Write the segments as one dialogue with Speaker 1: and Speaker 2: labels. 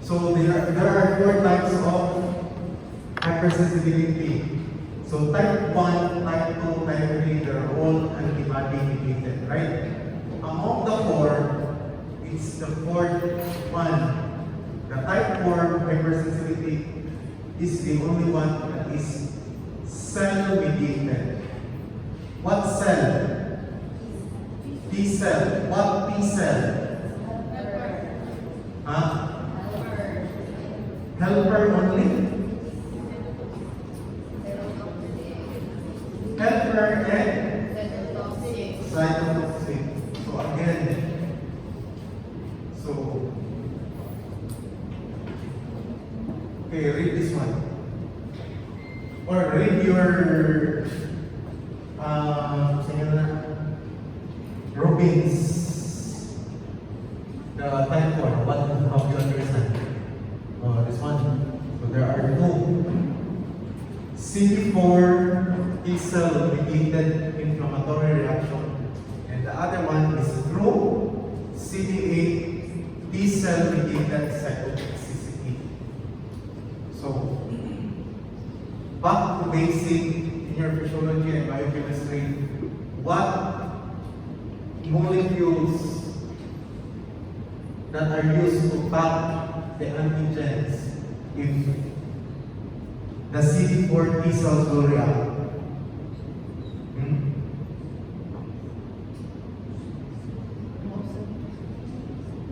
Speaker 1: So there are four types of hypersensitivity. So type 1, type 2, type 3, they're all antibody mediated, right? Among the four, it's the fourth one. The type 4 hypersensitivity is the only one that is cell mediated. What cell? T cell. What T cell? Huh? Helper only? Helper and cytotoxic. So again, okay, read this one. Or read your Robbins, the type 4. What have you understand? This one. So there are two. CD4 T cell mediated inflammatory reaction, and the other one is through CD8 T cell mediated cytotoxicity. So, back to basic in your physiology and biochemistry. What molecules that are used to pack the antigens if the CD4 T cells will react?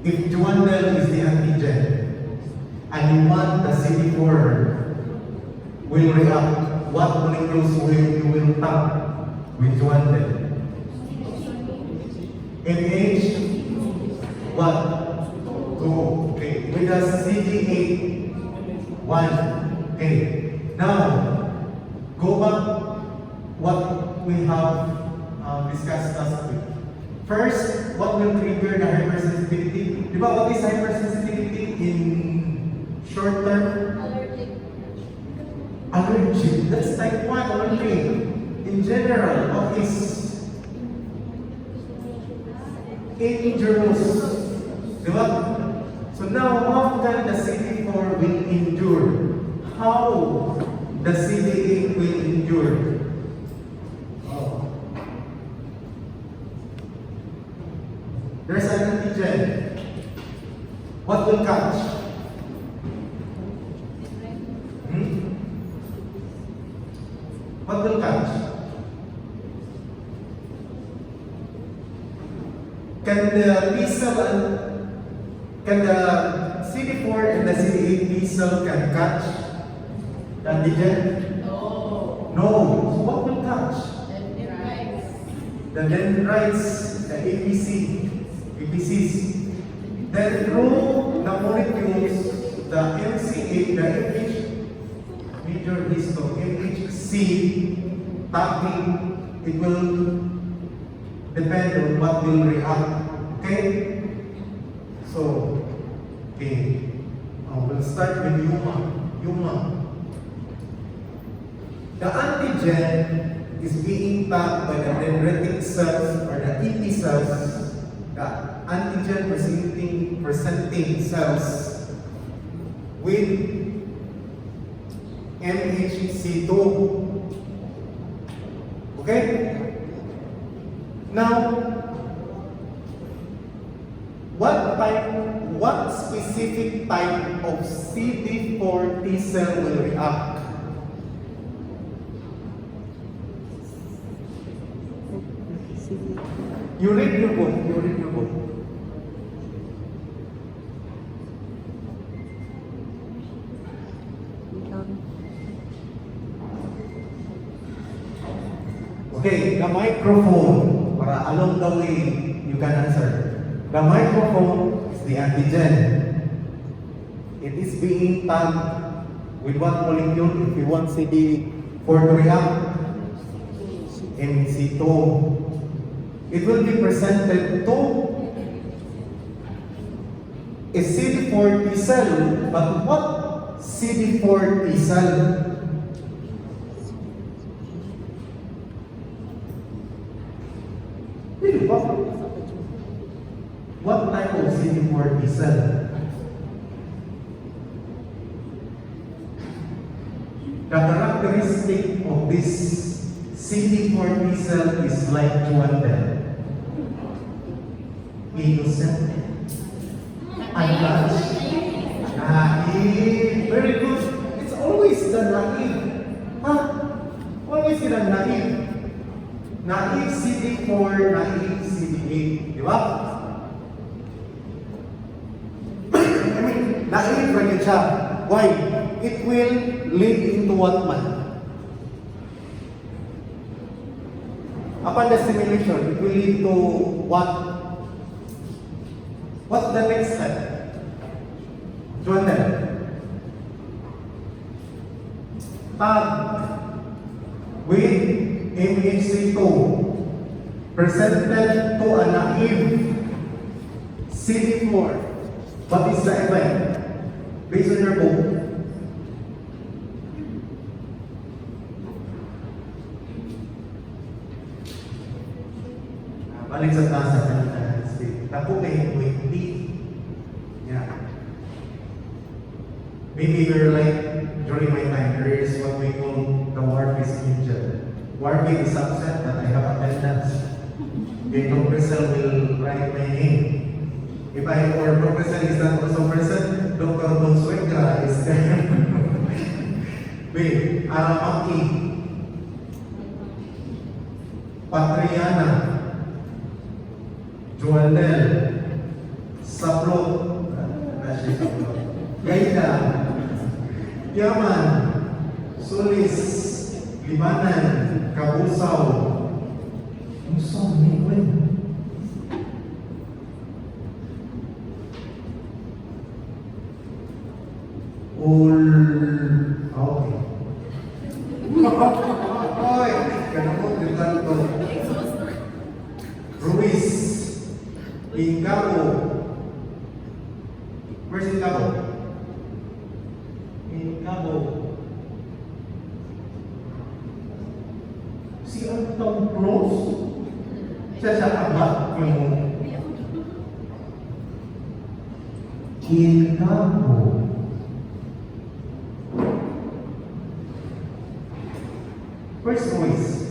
Speaker 1: If Juandel is the antigen and you want the CD4 will react, what molecules you will pack with Juandel? NH, what? 2. Okay. With the CD8, 1. Okay. Now, go back what we have discussed last week. First, what will trigger the hypersensitivity? Di ba, what is hypersensitivity in short term? Allergic. That's type 1 allergy. In general, what is injurious? Di ba? So now, how can the CD4 will endure? How the CD8 will endure? There's an antigen. What will catch? What will catch? Can the T cell can the CD4 and the CD8 T cell can catch the antigen?
Speaker 2: No.
Speaker 1: No. So what will catch? The dendrites, the APCs. Then through the molecules, the MC8, the MH, major histo, MHC, tapping, it will depend on what will react. Okay? So, okay. We'll start with Yuma. The antigen is being tagged by the dendritic cells or the EP cells, the antigen presenting cells with MHC2. Okay? Now, what specific type of CD4 T cell will react? You read your book. Okay, the microphone, para along the way you can answer. The microphone is the antigen. It is being tagged with what molecule if you want CD4 to react? MC2. It will be presented to a CD4 T cell, but what CD4 T cell? What type of CD4 T cell? The characteristic of this CD4 T cell is like Juandel. Innocent, untouched, naive. Very good. It's always the naive. Huh? Always sila naive. Naive CD4, naive CD8. Di ba? I mean, naive rin siya. Why? It will lead into what man? Upon the stimulation, it will lead to what? What's the next step? Jonathan. Tag with MHC2 presented to a naive CD4. What is the event? Based on your book. Balik sa taas sa kanilang state. Tapo kayo 20. Yeah. Maybe you're like, during my time, there is what we call the Warface Angel. Warface is upset that I have attendance. The professor will write my name. If I or professor is not also present, Dr. Bonsuegra is there. Wait, Aramaki, Patriana, Joandel, Saplot, Gaida, Yaman, Solis, Libanan, Kabusaw, Musaw, Mingwen. Okay. Oy, ganun din tanto. Ruiz, Ingabo. Where's Ingabo? Ingabo. Si Anton Cruz. Siya abad yung Ingabo. Where's Ruiz?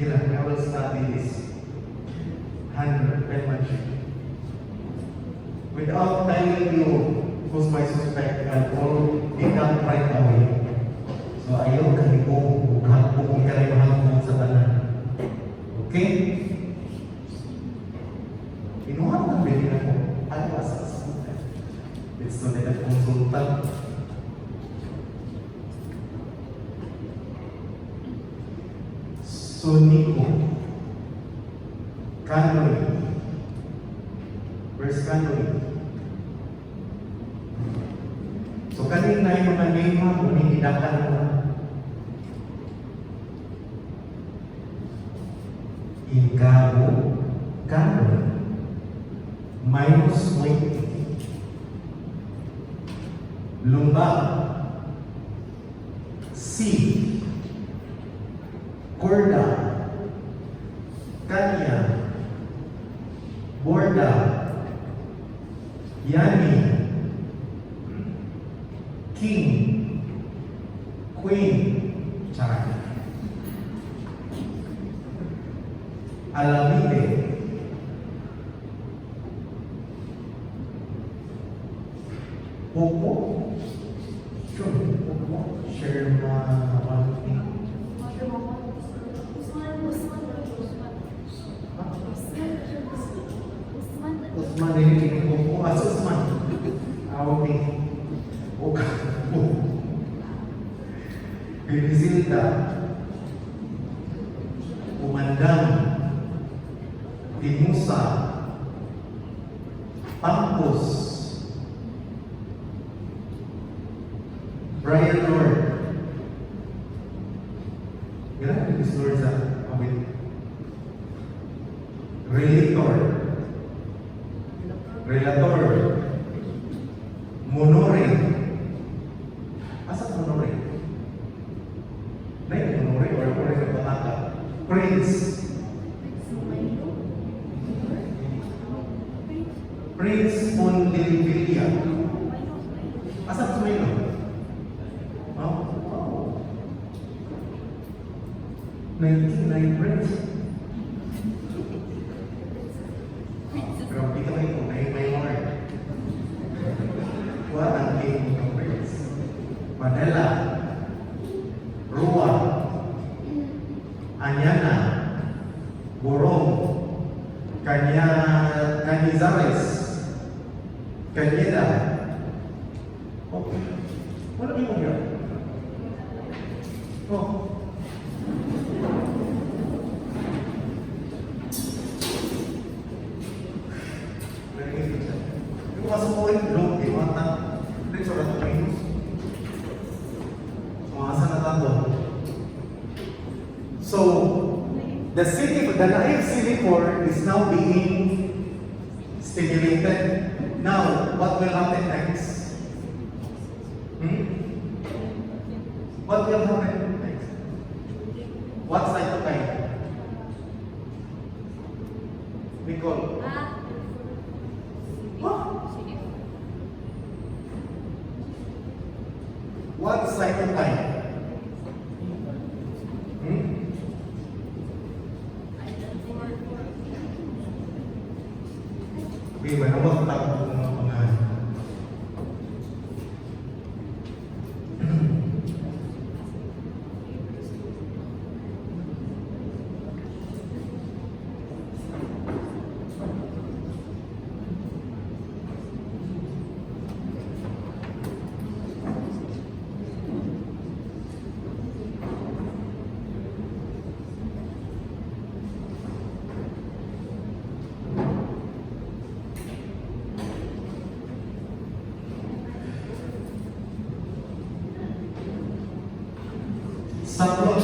Speaker 1: I will study this 100 penmanship. Without telling you who's my suspect, I'll all pick up right away. So ayaw kanipong hapong ikalimahang sa tanan. Okay? Inuha ng bilhin ako. Ano ba sa kasagutan? It's to let a consultant. So, Nico, Canoe. Where's Canoe? So, kanina yung mga name mo, kung dakan mo. Ingabo, Canoe, minus 20. Lumba, C. Corda, Kanya, Borda, Yani, King, Queen, Char, Alamide, Popo, Sherma, Usman ini Popo, Usman, Awi, Bibizilta, Umandang, Timusa, Pampus, Brian Lord. Grabe this Lord sa awit. Relator, Monore. Asa Monore? Nay Monore or sa Bataka. Prince, Prince Pondelivilla. Asa sumayo? Oh. 99 Prince. Grabe ka kayo kung may word. What ang king of Prince? Manila, Rua, Anyana, Burong, Canizares, Cañeda. Okay. Wala kayo mo yun? Oh. Yung kasukuin, low, di mata. Hindi, surat ko yun. Sumasa na tato. So, the naive CD4 is now being stimulated. Now, what will happen next? What will happen next? What cytokine? Nicole. What cytokine? Okay, manawag tayo ng mga saplot.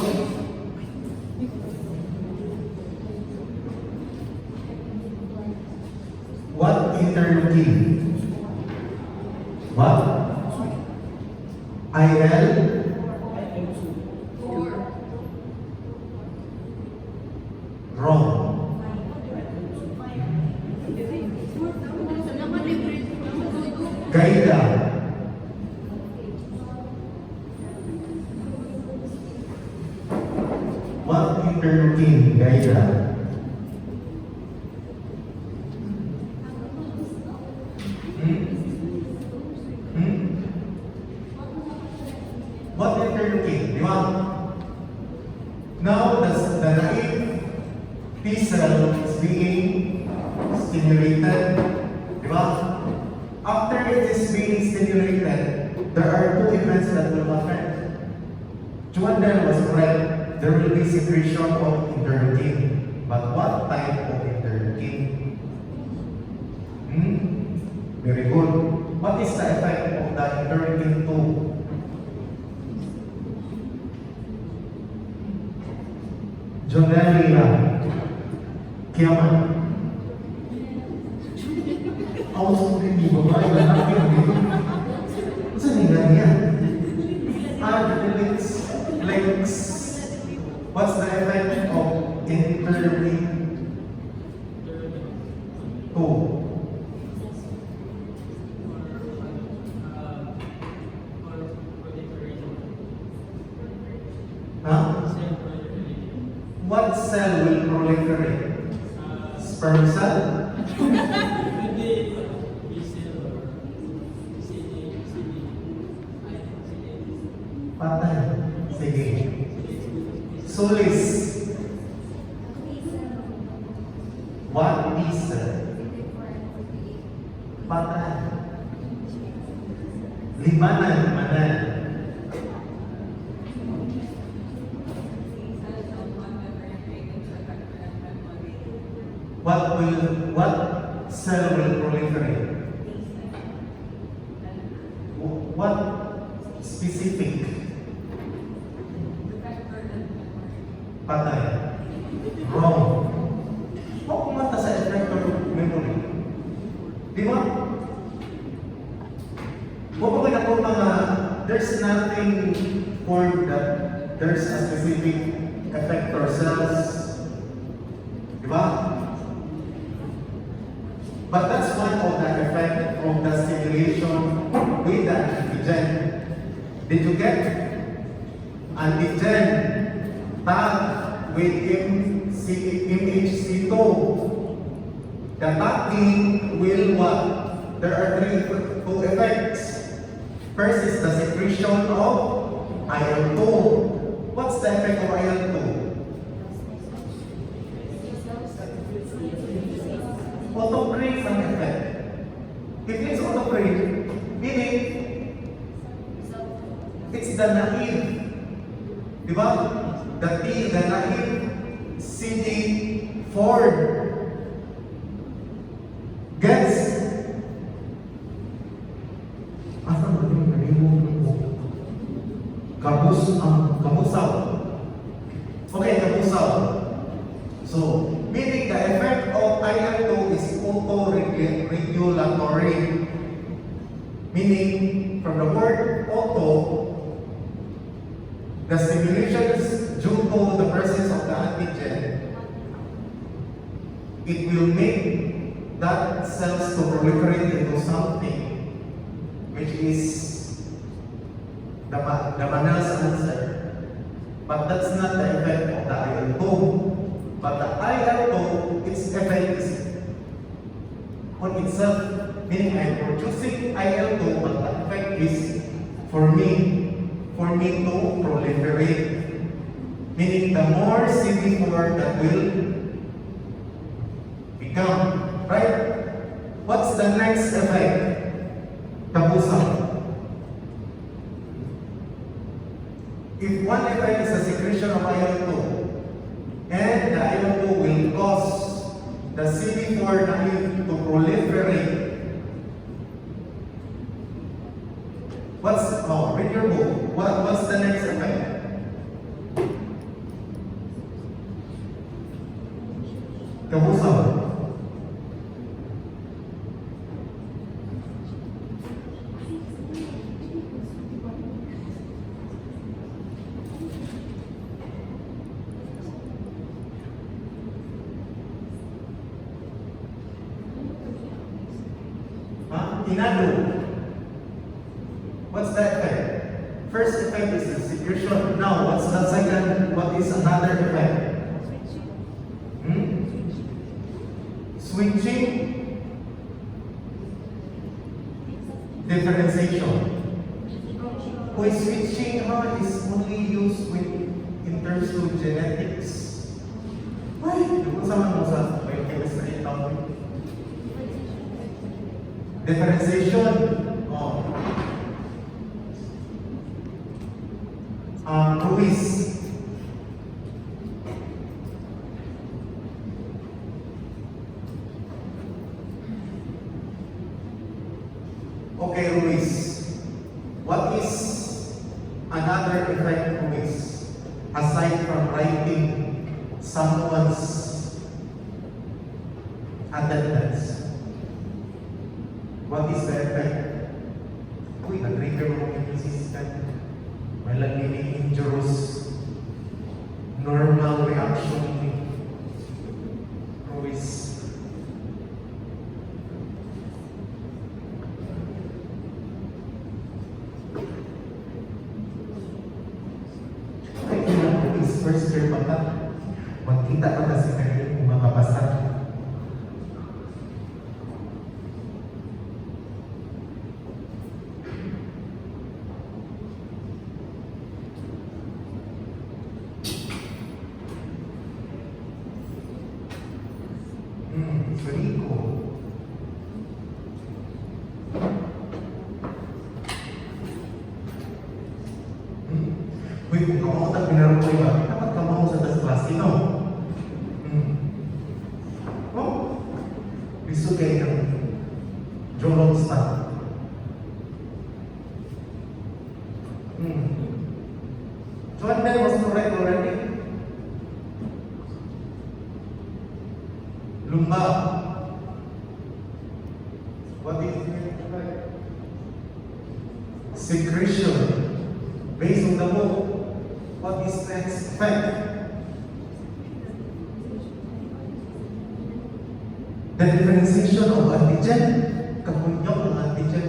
Speaker 1: What interleukin? What? IL? Wrong. Gaida. What interleukin? Gaida. What interleukin? Di ba? Now, the naive T cell is being stimulated. Di ba? After it is being stimulated, there are two events that will happen. Juandel was correct. There will be secretion of interleukin. But what type of interleukin? Very good. What is the effect of the interleukin 2? Jonellia. Kiaman. Ako sa mga hindi babae, anak yun dito. Saan yung ganyan? Legs. What's the effect of interleukin 2? Huh? What cell will proliferate? Sperm cell? Patay. Sige. Solis. What T cell? Patay. Limanan. What cell will proliferate? What specific? Patay. Wrong. Huwag kumanta sa effector memory. Di ba? Huwag ko na po mga, there's nothing for that, there's a specific effector cells. Di ba? But that's one of the simulation with the antigen. Did you get? Antigen tagged with MHC2. The tagging will what? There are two effects. First is the secretion of IL-2. What's the effect of IL-2? Autocrine ang effect. If it's autocrine, meaning it's the naive. Diba? The naive CD4 gets kabusaw. Okay, kabusaw. So, meaning the effect of IL-2 is auto-regulatory. Meaning, from the word auto, the stimulation is due to the presence of the antigen. It will make that cells to proliferate into something which is the Manel's answer. But that's not the effect of the IL-2. But the IL-2, its effect is on itself, meaning I'm producing IL-2, but the effect is for me to proliferate. Meaning the more CD4 that will become, right? What's the next effect? Kabusaw. If one effect is the secretion of IL-2, and the IL-2 will cause the CD4 naive to proliferate. Read your book. What's the next effect? Kabusaw. Inado. What's that effect? First effect is the secretion. Now, what's the second? What is another effect? Switching. Differentiation. When switching is only used in terms of genetics. Why? Kung saan mo sa biochemistry topic? Differentiation. Ruiz. Okay, Ruiz. What is another effect, Ruiz? Aside from writing someone's attendance. What is the effect? Uy, nag-trigger mo yung system. May naging injurious normal reaction ni Ruiz. Ay, Ruiz, first year pa ka. Magkita ka kasi kayo kung mababasa. Rico. Uy, kung kamutan pinaro ko iba, dapat kamaho sa tas klase, no? Oh, gusto kayo ng Jorong Star. John Bell was correct already. Lumba. What is it? Secretion. Based on the book, what is next effect? The differentiation of antigen. Kapunyok ng antigen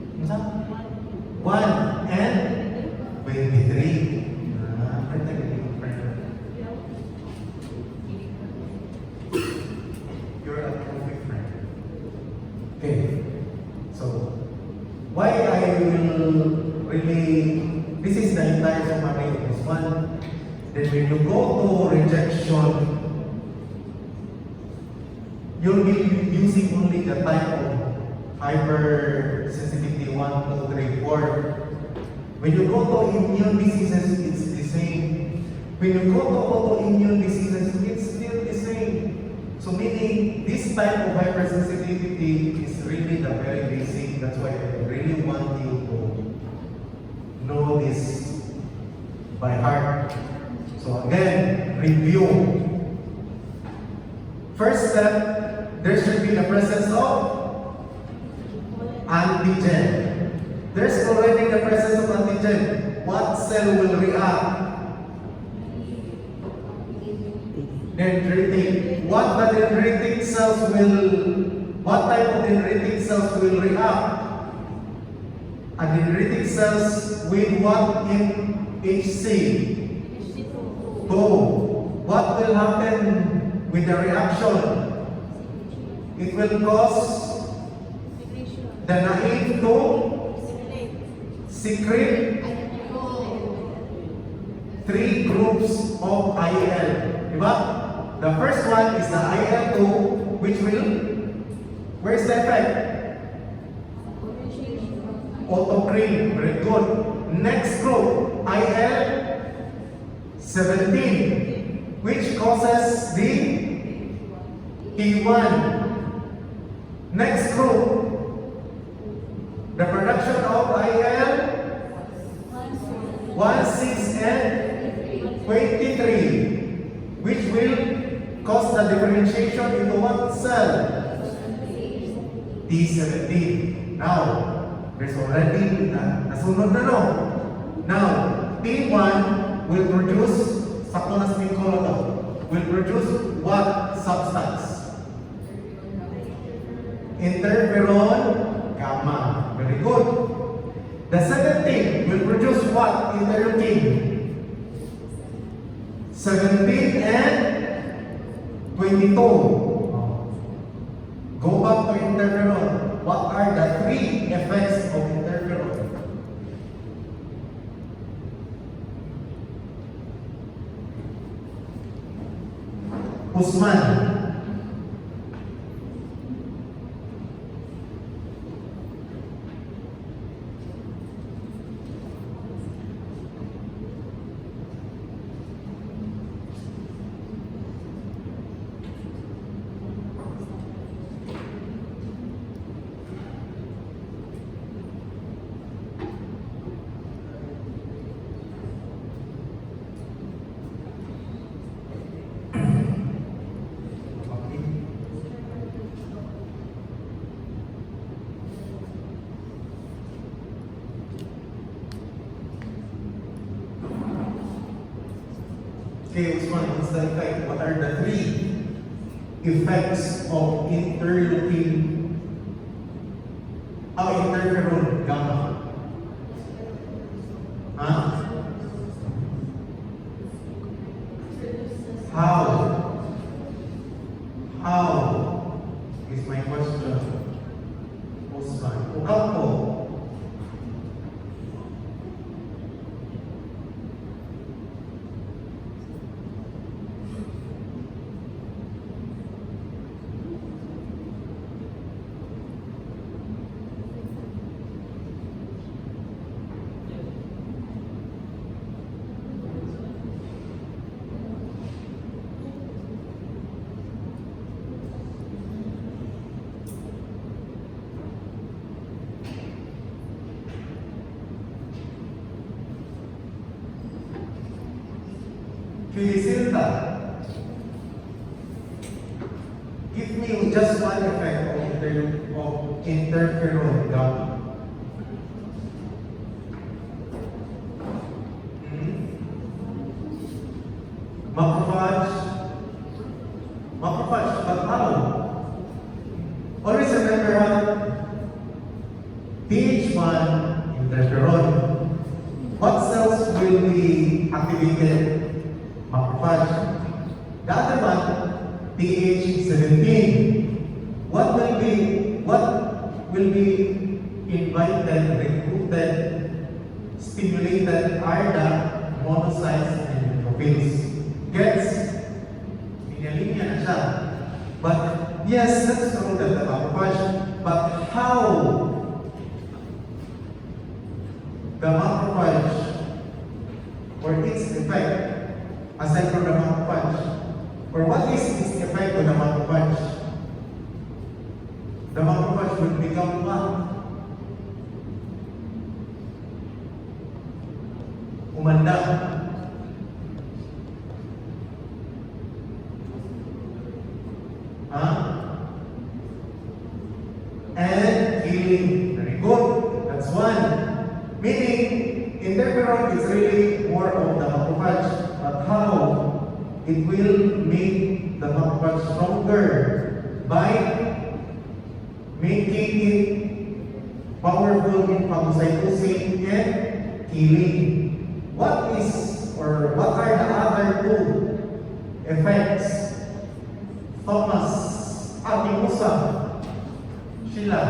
Speaker 1: Why I will really, this is the entire summary of this one. Then when you go to rejection, you'll be using only the type of hypersensitivity 1, 2, 3, 4. When you go to immune diseases, it's the same. When you go to autoimmune diseases, it's still the same. So meaning, this type of hypersensitivity is really the very basic. That's why I really want you to know this by heart. So again, review. First step, there should be the presence of antigen. There's already the presence of antigen. What cell will react? Dendritic. What type of dendritic cells will react? A dendritic cells with what in HC? 2. What will happen with the reaction? It will cause the naive to secrete 3 groups of IL. Diba? The first one is the IL-2, which will, where's the effect? Autocrine, very good. Next group, IL-17, which causes the T1. Next group, the production of IL-16 and 23, which will cause the differentiation into what cell? T17. Now, there's already nasunod na no. Now, T1 will produce, sakto na sa will produce what substance? Interferon gamma. Very good. The 17 will produce what? Interleukin 17 and 22. Go back to interferon. What are the 3 effects of interferon? Usman. Okay, Usman, what's the effect? What are the 3 effects of interleukin? Interferon gamma. Huh? How is my question? Usman. Ocampo. Felicita, give me just one effect of interferon gamma. Macrophage, but how? Always remember TH1 interferon. What cells will be activated? Macrophage. The other one, TH17. What will be in invited, recruited, stimulated are the monocytes and neutrophils. Gets? Linya-linya na siya. But yes, that's true that the macrophage. But how the macrophage or its effect aside from the macrophage, or what is its effect on the macrophage? The macrophage will become what? Umanda. And healing. Very good. That's one. Meaning, interferon is really more of the macrophage, but how it will make the macrophage stronger by making it powerful in phagocytosing and healing. What is, or what are the other two effects? Thomas, Musa, Sheila.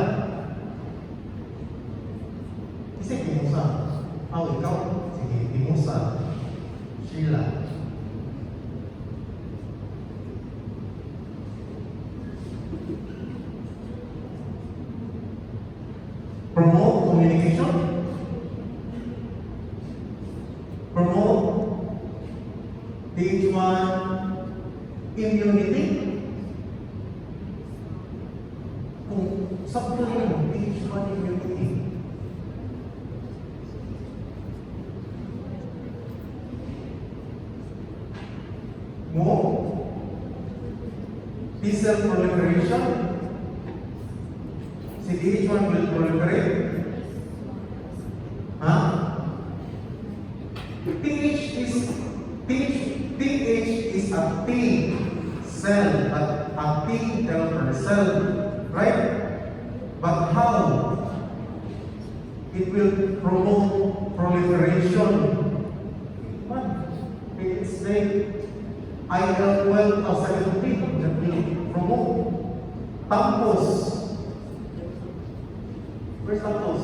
Speaker 1: Isip Musa. Ikaw. Sige, Musa. Sheila. Promote communication. Promote Ph1 immunity. Kung sakto yun, Ph1 immunity. More T-cell proliferation. CDH1 will proliferate. TH is a T cell, but a T helper cell, right? But how it will promote proliferation? What? It's like IL-12 or 17 that will promote. Tampos. Where's tampos?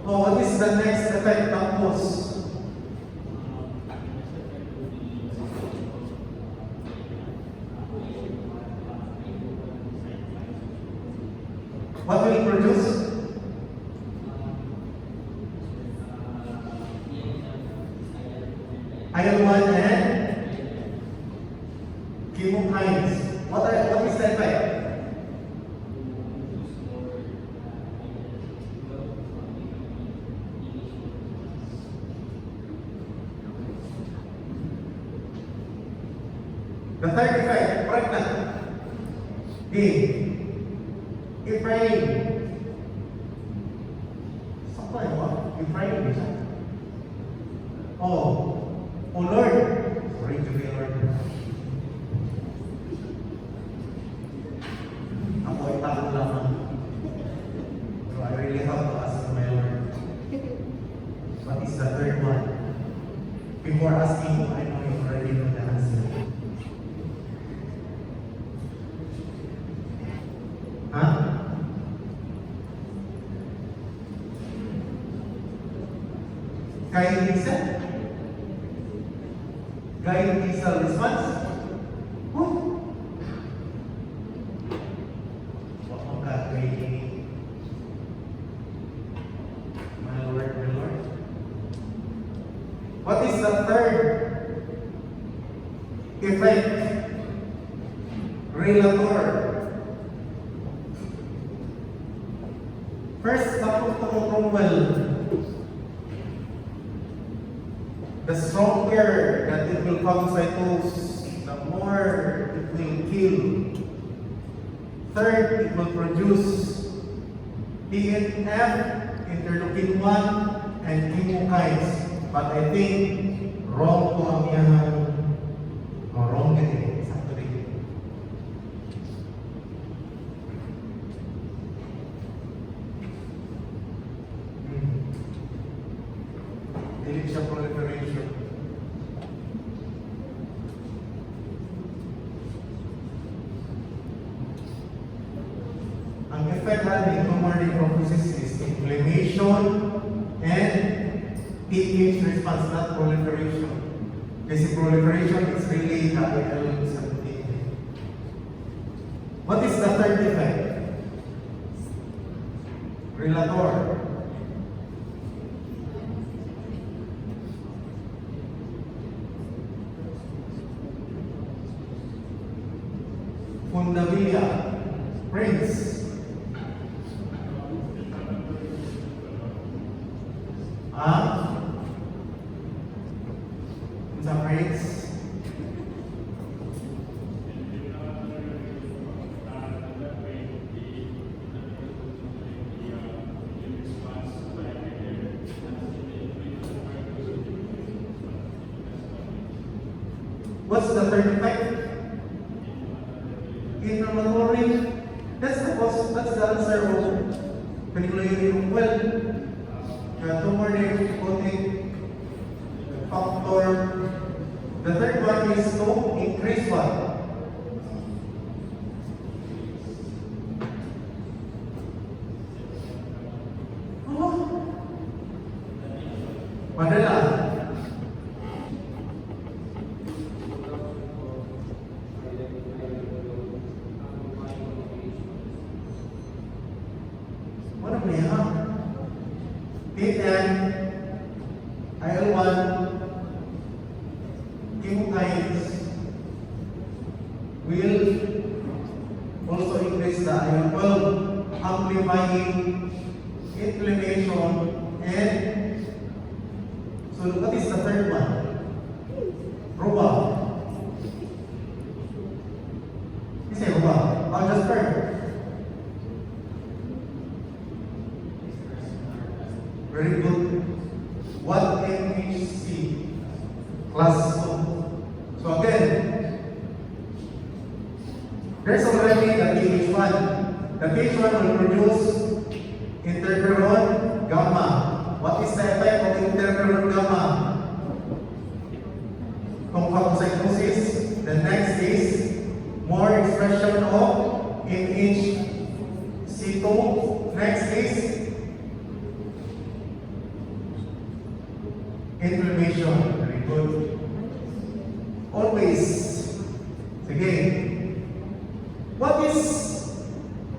Speaker 1: Oh, what is the next effect, tampos? What will it produce? IL-1 and chemokines. What is the effect? The third effect, pregnant. Ephraim. Sakto yun ba? Ephraim isa. Oh Lord. Sorry to be Lord. Ako ay takot lamang. So I really have to ask my Lord. What is the third one? Before asking, I know you already know the answer. Guide T-cell response. My Lord. What is the third effect? Relator. First, Cromwell. The stronger that it will phagocytose, the more it will kill. Third, it will produce TNF, interleukin 1, and chemokines. But I think wrong to ang yahan. Wrong din eh. Sakto din. Dili siya proliferation. Ang effect natin tumor necrosis is is not proliferation. Kasi proliferation is really the IL-17. What is the third effect? Relator. Fundavilla. Prince. Sa Prince. What's the third effect? Inflammatory. That's the cause, that's the answer of penicillin. Well, the tumor necrotic factor. The third one is to increase what? Padala. What am I? PN, IL-1, chemokines will also increase the IL-12, amplifying inflammation and so what is the third one? Ruba. You say Ruba. Oh, just third. Very good. What MHC? Class 2. So again, there's already the TH1. The TH1 will produce interferon gamma. What is the effect of interferon gamma? Phagocytosis. The next is more expression of NHC2. Next is inflammation. Very good. Always. Sige. What is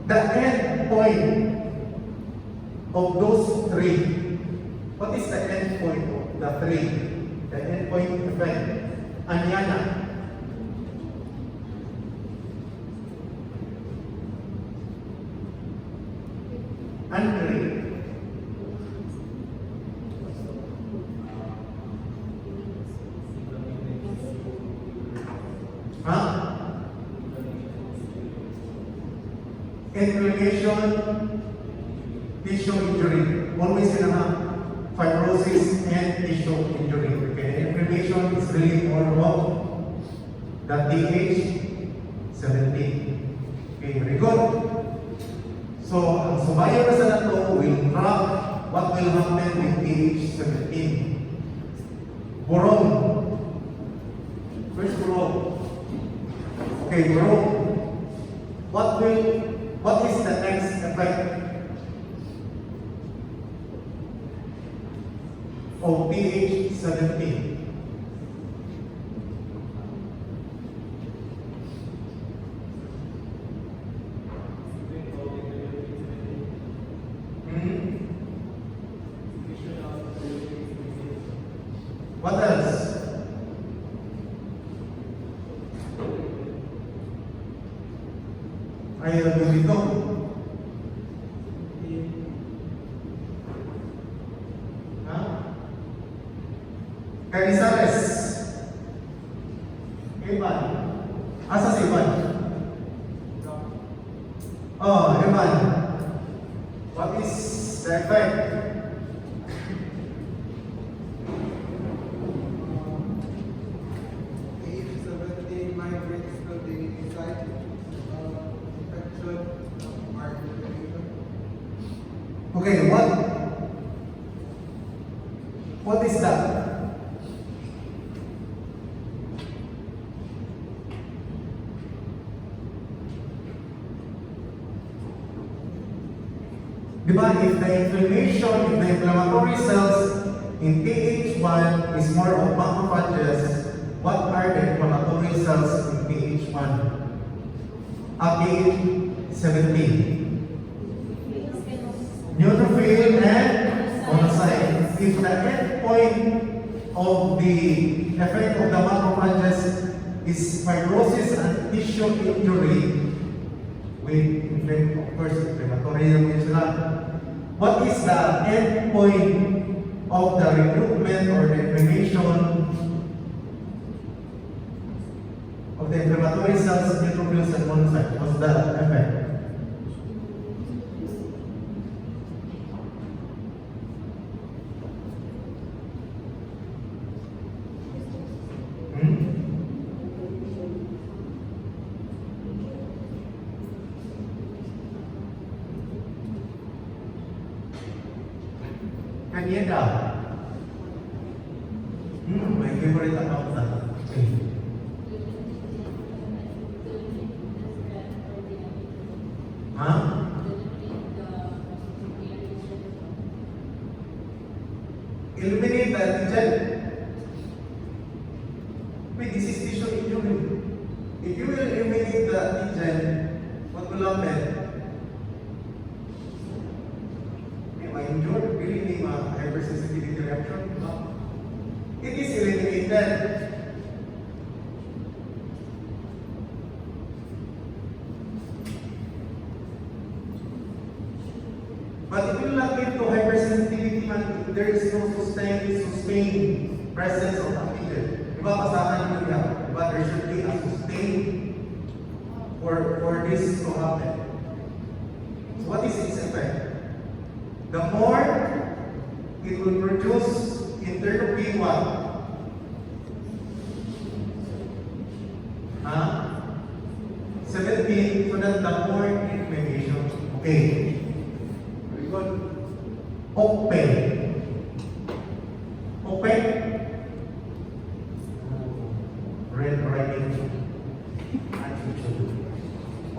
Speaker 1: the end point of those three? What is the end point of the three? The end point effect. Anyana. Angry. Inflammation, tissue injury. Always in fibrosis and tissue injury. Okay, inflammation is really all about the TH17. Okay, very good. So, ang sumayo na sa nato will drop what will happen with TH17. Boron. Where's boron? Okay, boron. What is the next effect of TH17? What else? Ayaw dito. Canizares. Ivan. Asa si Ivan? Oh, Ivan. What is the effect?
Speaker 2: TH17 migrates to the site infection market.
Speaker 1: Okay, what is that? Diba, if the inflammatory cells in PH1 is more of macrophages. What are the inflammatory cells in PH1? PH17. Neutrophil and monocytes. If the end point of the effect of the macrophages is fibrosis and tissue injury, with, of course, inflammatory yung sila. What is the end point of the recruitment or the inflammation of the inflammatory cells, neutrophils, and monocytes? What's the effect? Kanyeda. My favorite about that. Okay. Huh? Eliminate the antigen. Wait, this is tissue injury. If you will eliminate the antigen, what will happen? Injured, really name a hypersensitivity reaction? No. It is eliminated. But it will not lead to hypersensitivity if there is no sustained presence of antigen. Diba pasahan nyo yan? But there should be a sustained for this to happen. So what is its effect? The more it will produce interleukin 1. 17, so that the more inflammation. Okay. Very good. Open. Open. Red writing.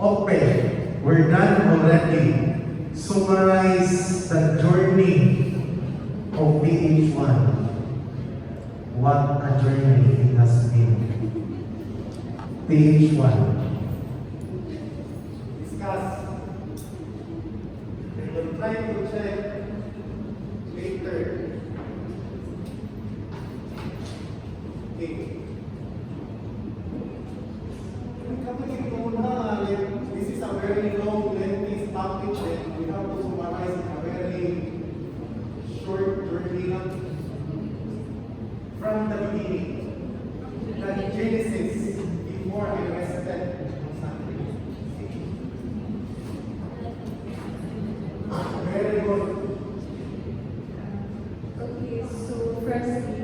Speaker 1: Open. We're done already. Summarize the journey of PH1. What a journey it has been. PH1. Discuss. And we're trying to check later. Okay. This is a very long, lengthy topic that we have to summarize in a very short journey from the beginning. The Genesis, before I rested on Sunday. Very good.
Speaker 3: Okay, so first, the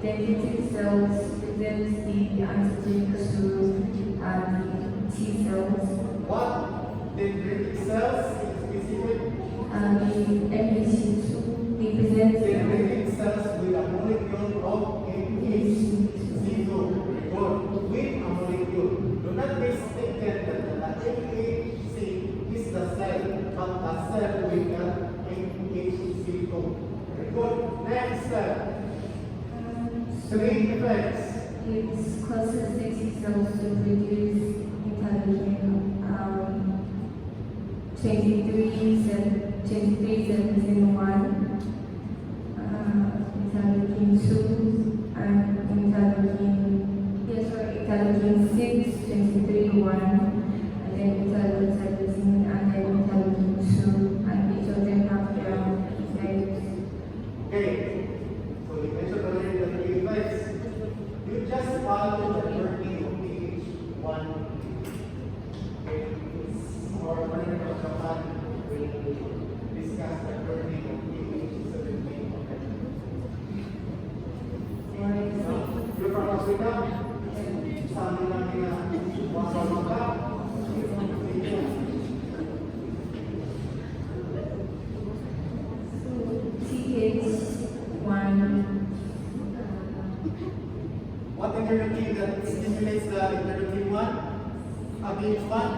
Speaker 3: dendritic cells presents the antigen to the T cells.
Speaker 1: What dendritic cells is specific?
Speaker 3: The MHC2 represents
Speaker 1: Dendritic cells with a molecule of MHC2. Good. With a molecule. Do not mistake that the MHC is the cell, but the cell with the MHC2. Very good. Next step. Three effects.
Speaker 3: it causes the cells to produce interleukin 23/17/1, interleukin 2, and interleukin 6, 23/1, and then interleukin and then interleukin 2, and each of them have their own effects.
Speaker 1: Okay. So we mentioned already the three effects. You just follow the journey of PH1. Okay. Our partner of Japan will discuss the journey of PH17. You're from Africa? Sabi namin na wasama ka. What interleukin that stimulates the interleukin 1? PH1?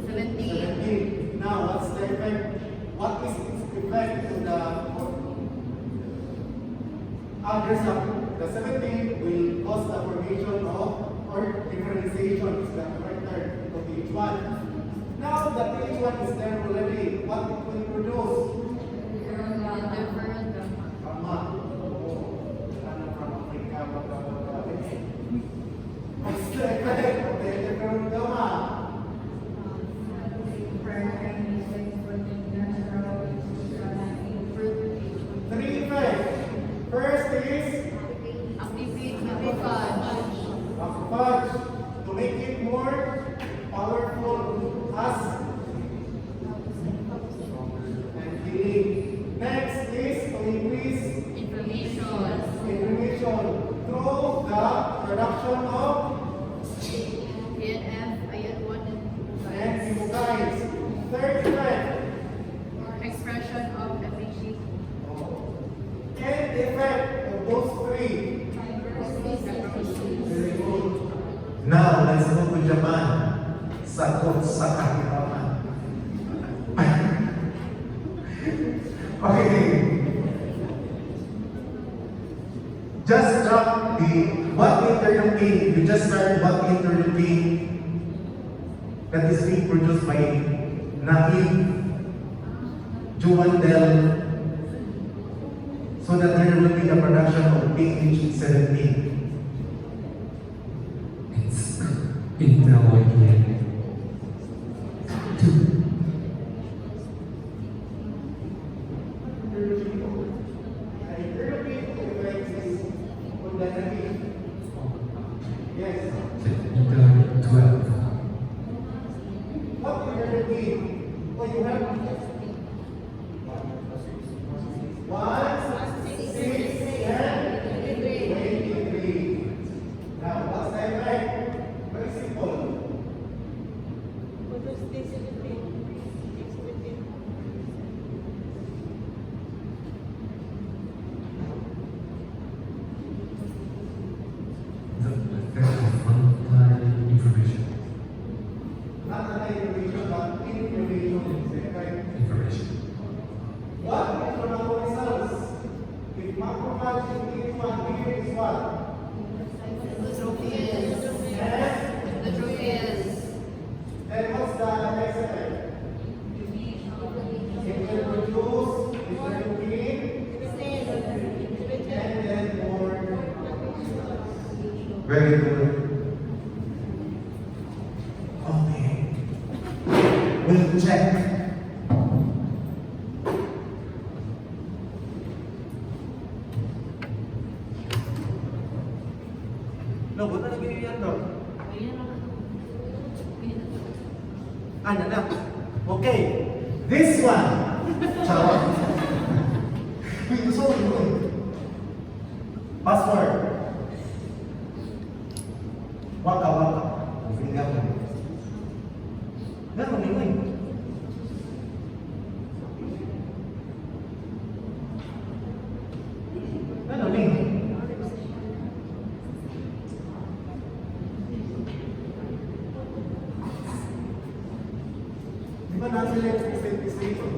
Speaker 1: 17. Now, what's the effect? What is its effect to the The 17 will cause the formation of or differentiation is the correct term of each one. Now that each one is there already, what it will produce? Tama. Ano from Africa, what's the effect of the interferon gamma? Three effects. First is macrophage to make it more powerful as and healing. Next is to increase inflammation through the production of and chemokines. Third effect.
Speaker 4: Expression of FAG.
Speaker 1: End effect of those three. Very good. Now, let's go to Japan. Sakot sa kahirapan. Okay. Just drop the what interleukin. You just start what interleukin that is being produced by Naive, Juandel, so that there will be a production of PH17.
Speaker 5: It's interleukin 2.
Speaker 1: Yes.
Speaker 5: Interleukin 12.
Speaker 1: What interleukin? Oh, you have 1, 6, and 23. Now, what's the effect? Very simple.
Speaker 5: The effect of anti-inflammation.
Speaker 1: Not anti-inflammation, but inflammation is the effect.
Speaker 5: Information.
Speaker 1: What inflammatory cells? If macrophage in each one, here is what? Then what's the next effect? It will produce interleukin and then more. Very good. Okay. We'll check. No, buta na ganyan yan daw. Ano na? Okay. This one. Charot. Uy, gusto ko yun. Password. Waka waka. Tingnan mo. Ganun yun. Ganun yun. Di ba nasa-select station?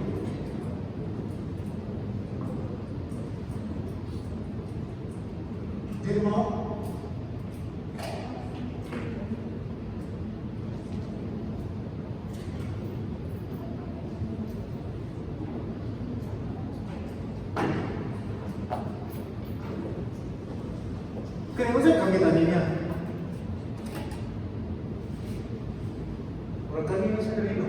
Speaker 1: Di mo? Kaya mo siya kagitan niya. Orang kanino siya kanino?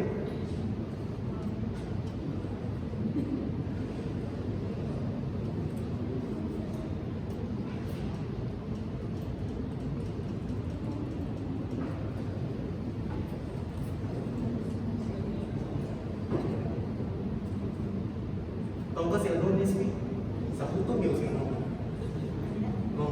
Speaker 1: Tahu ka si Adonis ni? Sa hutom yung sino? No.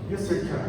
Speaker 1: Yes, sir, Char.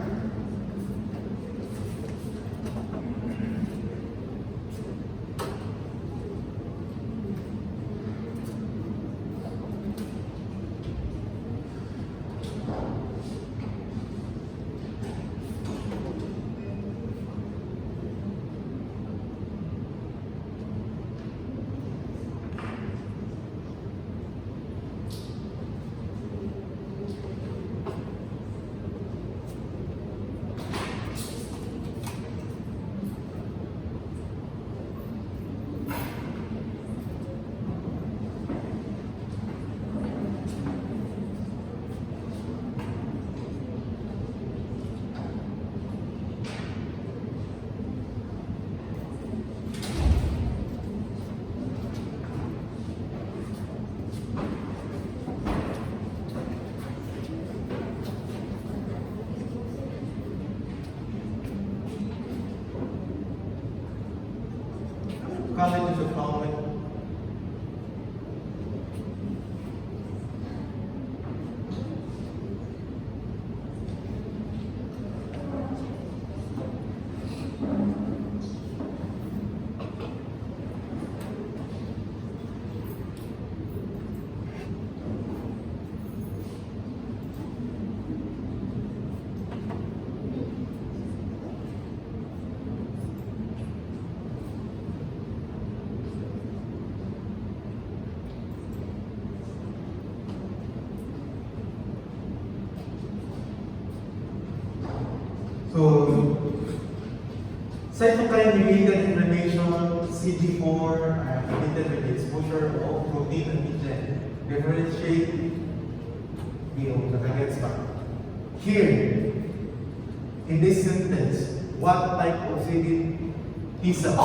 Speaker 1: comment you should follow it? So, cytokine-mediated inflammation, CD4, related with the exposure of protein antigen, differentiate the targets back. Here, in this sentence, what type of CD T cells?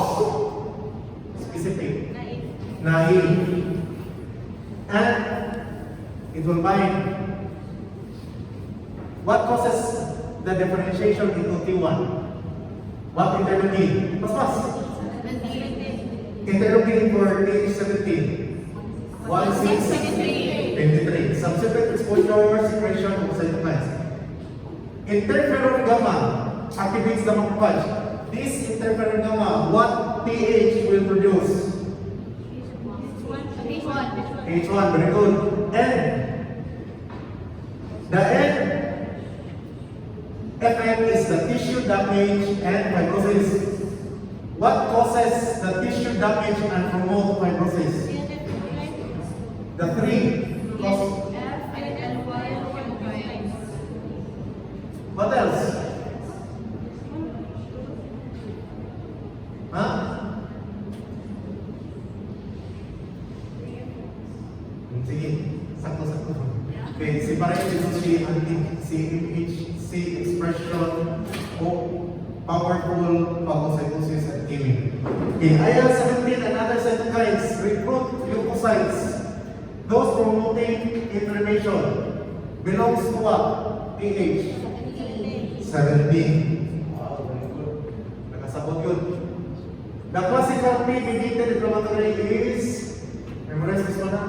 Speaker 1: Specific. Naive. And it will bind. What causes the differentiation into T1? What interleukin? Mas. Interleukin for Th17. 1,6,23. Subsequent exposure secretion of cytokines. Interferon gamma activates the macrophage. This interferon gamma, what pH will produce? H1, very good. N. The N effect is the tissue damage and fibrosis. What causes the tissue damage and promote fibrosis? The three. What else? Huh? Sige, sakto. Okay, separate ito si expression of powerful phagocytosis and killing. Okay, IL-17 and other cytokines recruit leukocytes. Those promoting inflammation belongs to what? pH? 17. Wow, very good. Nakasabot yun. The classical P-mediated inflammatory is, memorize this one.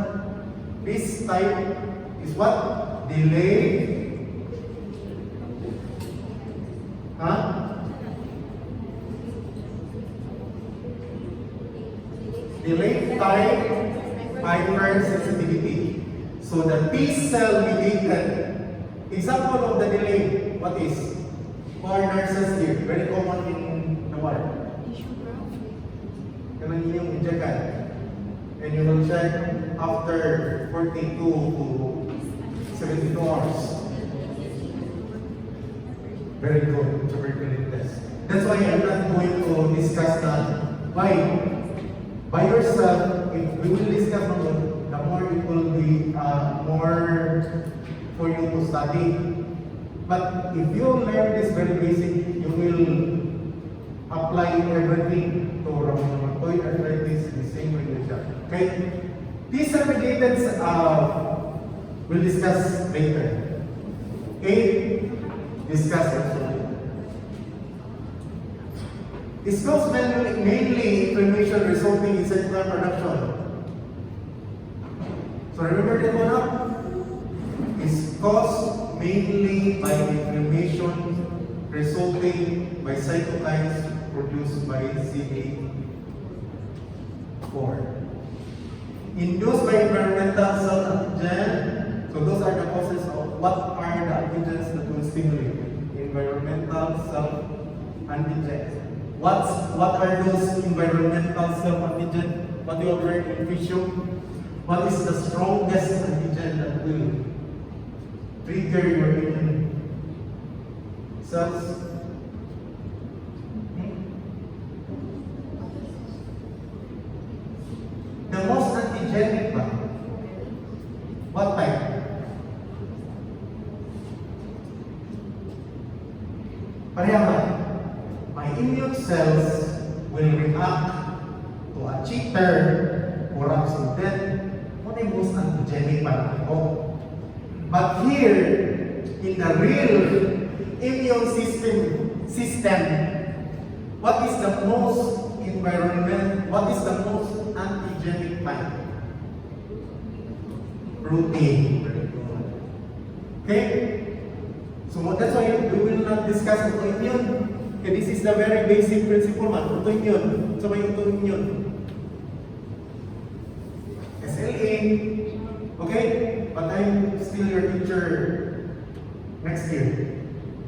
Speaker 1: This type is what? Delayed. Delayed type hypersensitivity. So the T cell mediated example of the delay, what is? For nurses here, very common in the world. Kanang inyong injection. And you will check after 42 to 72 hours. Very good, tuberculosis test. That's why I'm not going to discuss that. Why? By yourself, if we will discuss on the more it will be more for you to study. But if you learn this very basic, you will apply everything to rheumatoid arthritis the same way with that. Okay? These are mediated, we'll discuss later. Okay? Discuss also. It's caused mainly inflammation resulting in cytokine production. So remember that one up? It's caused mainly by inflammation resulting by cytokines produced by CD4. Induced by environmental cell antigen. So those are the causes of what are the antigens that will stimulate environmental cell antigens. What are those environmental cell antigen? What you have learned in physio? What is the strongest antigen that will trigger your immune cells? The most antigenic ba? What type? Pareha ba? My immune cells will react to a cheater or accident. What is most antigenic para ako? But here, in the real immune system, what is the most environment, what is the most antigenic type? Protein. Very good. Okay? So that's why we will not discuss autoimmune. Okay, this is the very basic principle man. Autoimmune. So may autoimmune. SLA. Okay? But I'm still your teacher next year.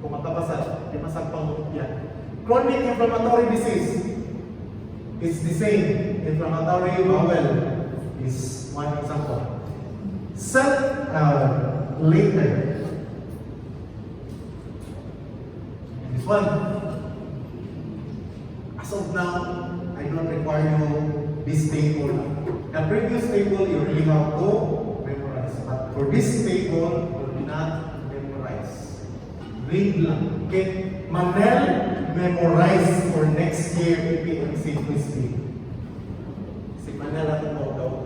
Speaker 1: Kung matabasa, di masagpang yan. Chronic inflammatory disease is the same. Inflammatory bowel is one example. Later. This one. As of now, I don't require you this table. The previous table you really have to memorize. But for this table, you will not memorize. Read lang. Okay? Manel, memorize for next year PPMC quiz B. Si Manel at mo daw.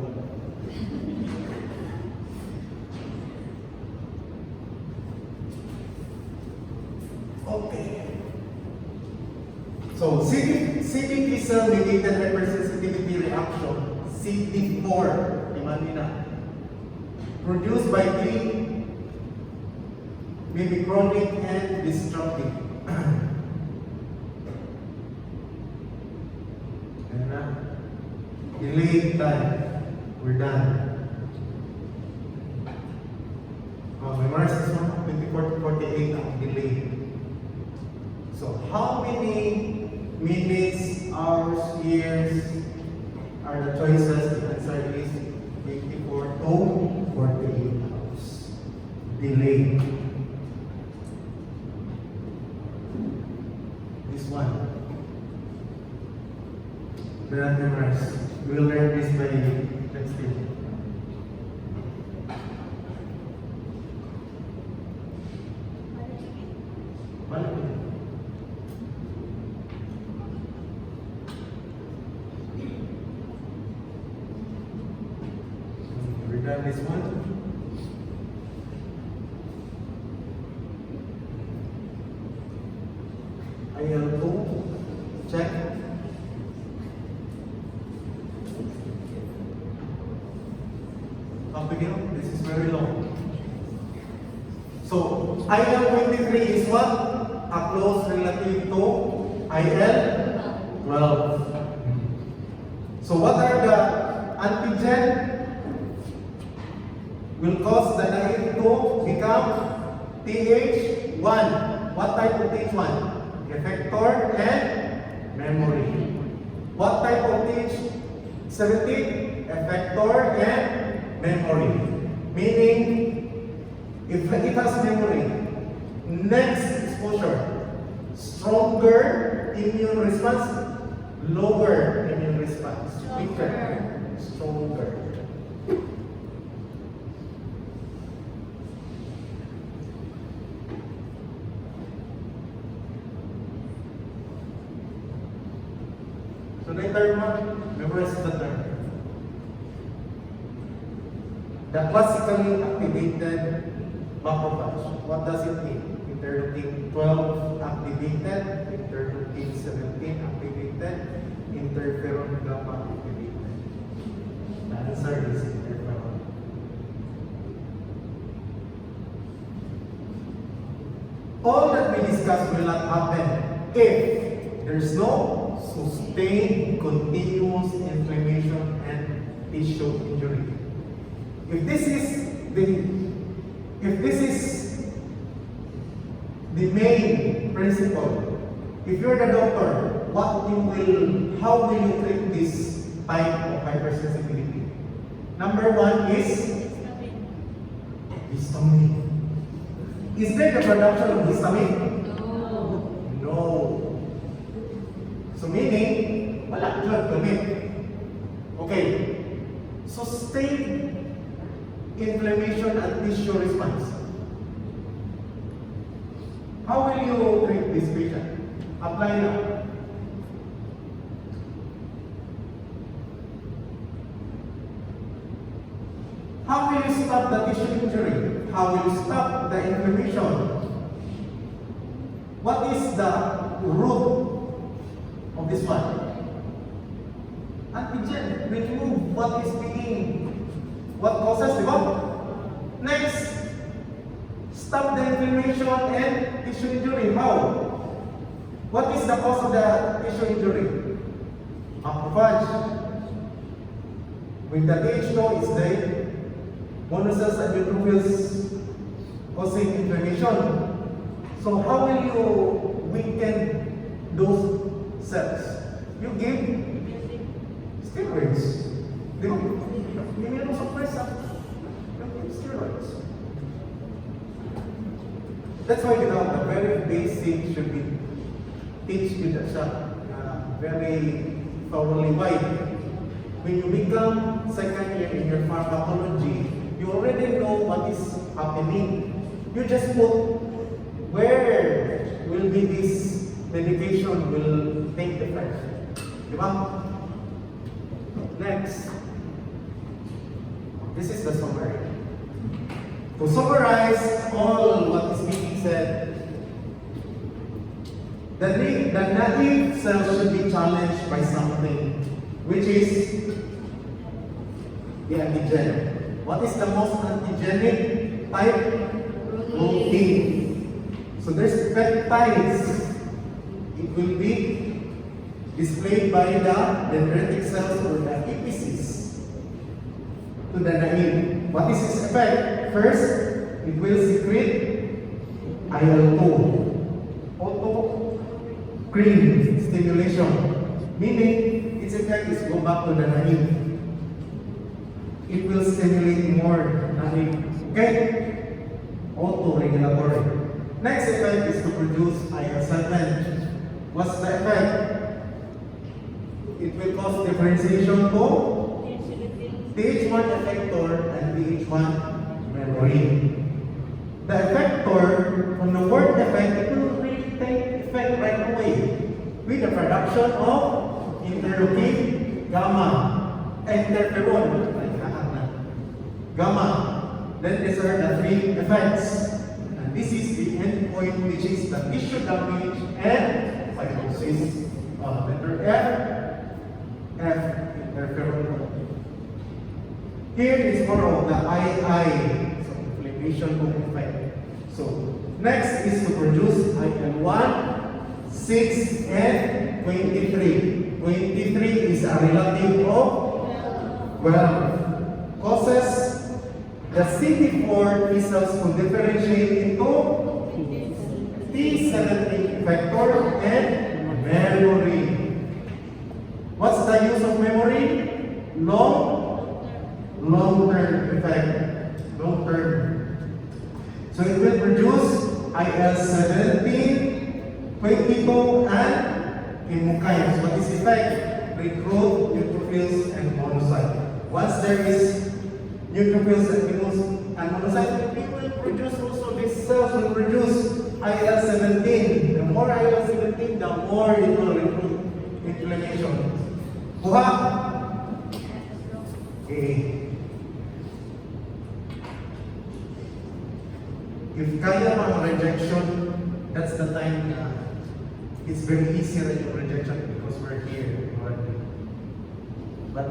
Speaker 1: Okay. So, CD cell mediated hypersensitivity reaction, CD4, imanina, produced by T, may be chronic and destructive. Ayan na. Delayed time. We're done. Memorize this one, 24 to 48 ang delay. So, how many minutes, hours, years are the choices? The answer is 24 to 48 hours. Delay. This one. Do not memorize. We will learn this by next day. Balik mo. We're done this one. IL2, check. Begin. This is very long. So, IL-23 is what? A close relative to IL-12. So, what are the antigen? Will cause the naive to become TH1. What type of TH1? Effector and memory. What type of TH17? Effector and memory. Meaning, if it has memory, next exposure, stronger immune response, lower immune response, weaker, stronger. So the third one, memorize the term. The classically activated macrophage. What does it mean? Interleukin 12 activated, interleukin 17 activated, interferon gamma activated. The answer is interferon. All that we discussed will not happen if there's no sustained continuous inflammation and tissue injury. If this is the main principle, if you're the doctor, how will you treat this type of hypersensitivity? Number one is histamine. Is there the production of histamine? No. So meaning, wala drug gamit. Okay. Sustained inflammation and tissue response. How will you treat this patient? Apply now. How will you stop the tissue injury? How will you stop the inflammation? What is the root of this one? what causes, di ba? Next, stop the inflammation and tissue injury. How? What is the cause of the tissue injury? Macrophage. When the TH2 is there, monocells and neutrophils causing inflammation. So how will you weaken those cells? You give steroids. Immunosuppressant. You give steroids. That's why the very basic should be teach you that very thoroughly. Why? When you become second year in your pharmacology, you already know what is happening. You just put where will be this medication will take effect. Diba? Next. This is the summary. To summarize all what is being said, the naive cells should be challenged by something, which is the antigen. What is the most antigenic type? Protein. So there's peptides. It will be displayed by the dendritic cells or the EPCs to the naive. What is its effect? First, it will secrete IL-2. Autocrine stimulation. Meaning, its effect is go back to the naive. It will stimulate more naive. Okay? Autoregulatory. Next effect is to produce IL-7. What's the effect? It will cause differentiation to TH1 effector and TH1 memory. The effector, from the word effect, it will really take effect right away with the production of interleukin gamma, interferon, gamma. Then these are the three effects. And this is the end point, which is the tissue damage and fibrosis. Letter F, interferon. Here is more of the II, so inflammation effect. So next is to produce IL-1, 6, and 23. 23 is a relative of 12. Causes the CD4 T cells to differentiate into T17 effector and memory. What's the use of memory? Long-term effect. Long-term. So it will produce IL-17, 22, and chemokines. What is effect? Recruit neutrophils and monocytes. Once there is neutrophils and monocytes, it will produce also, these cells will produce IL-17. The more IL-17, the more it will recruit inflammation. Kuha? Okay. If kaya mang rejection, that's the time it's very easy to do rejection because we're here already. But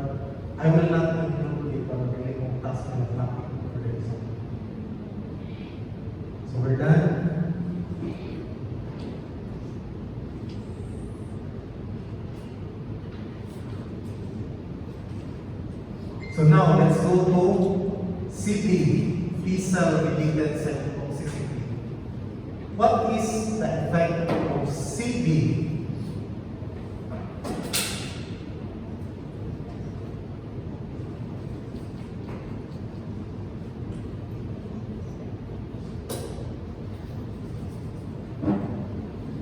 Speaker 1: I will not include it on the task and nothing for this. So we're done. So now let's go to CP, T-cell related cytotoxicity. What is the effect of CB?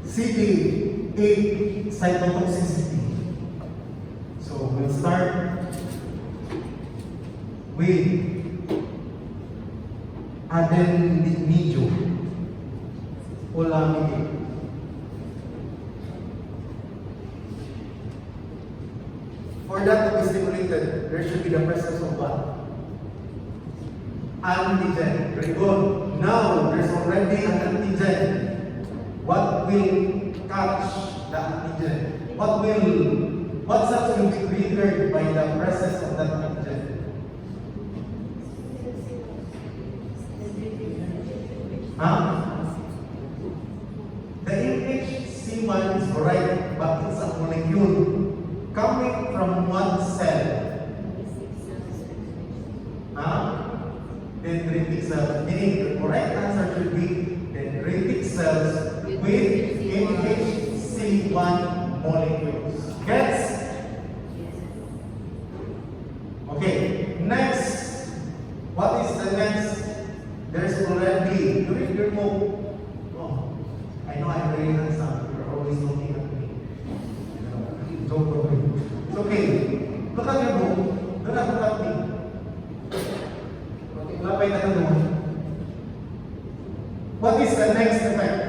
Speaker 1: CD8 cytotoxicity. So we'll start with adeninium, olamide. For that to be stimulated, there should be the presence of what? Antigen. Very good. Now, there's already an antigen. What will catch the antigen? What will what cells will be triggered by the presence of that antigen? Huh? The MHC1 is right, but it's a molecule coming from one cell. Huh? Dendritic cells. Meaning the correct answer should be dendritic cells with MHC1 molecules. Gets? Okay, next. What is the next? There's already, during your move. Oh, I know I'm very handsome. You're always looking at me. Don't worry. It's okay. Look at your book. Do not look at me. Okay, lapay na naman. What is the next effect?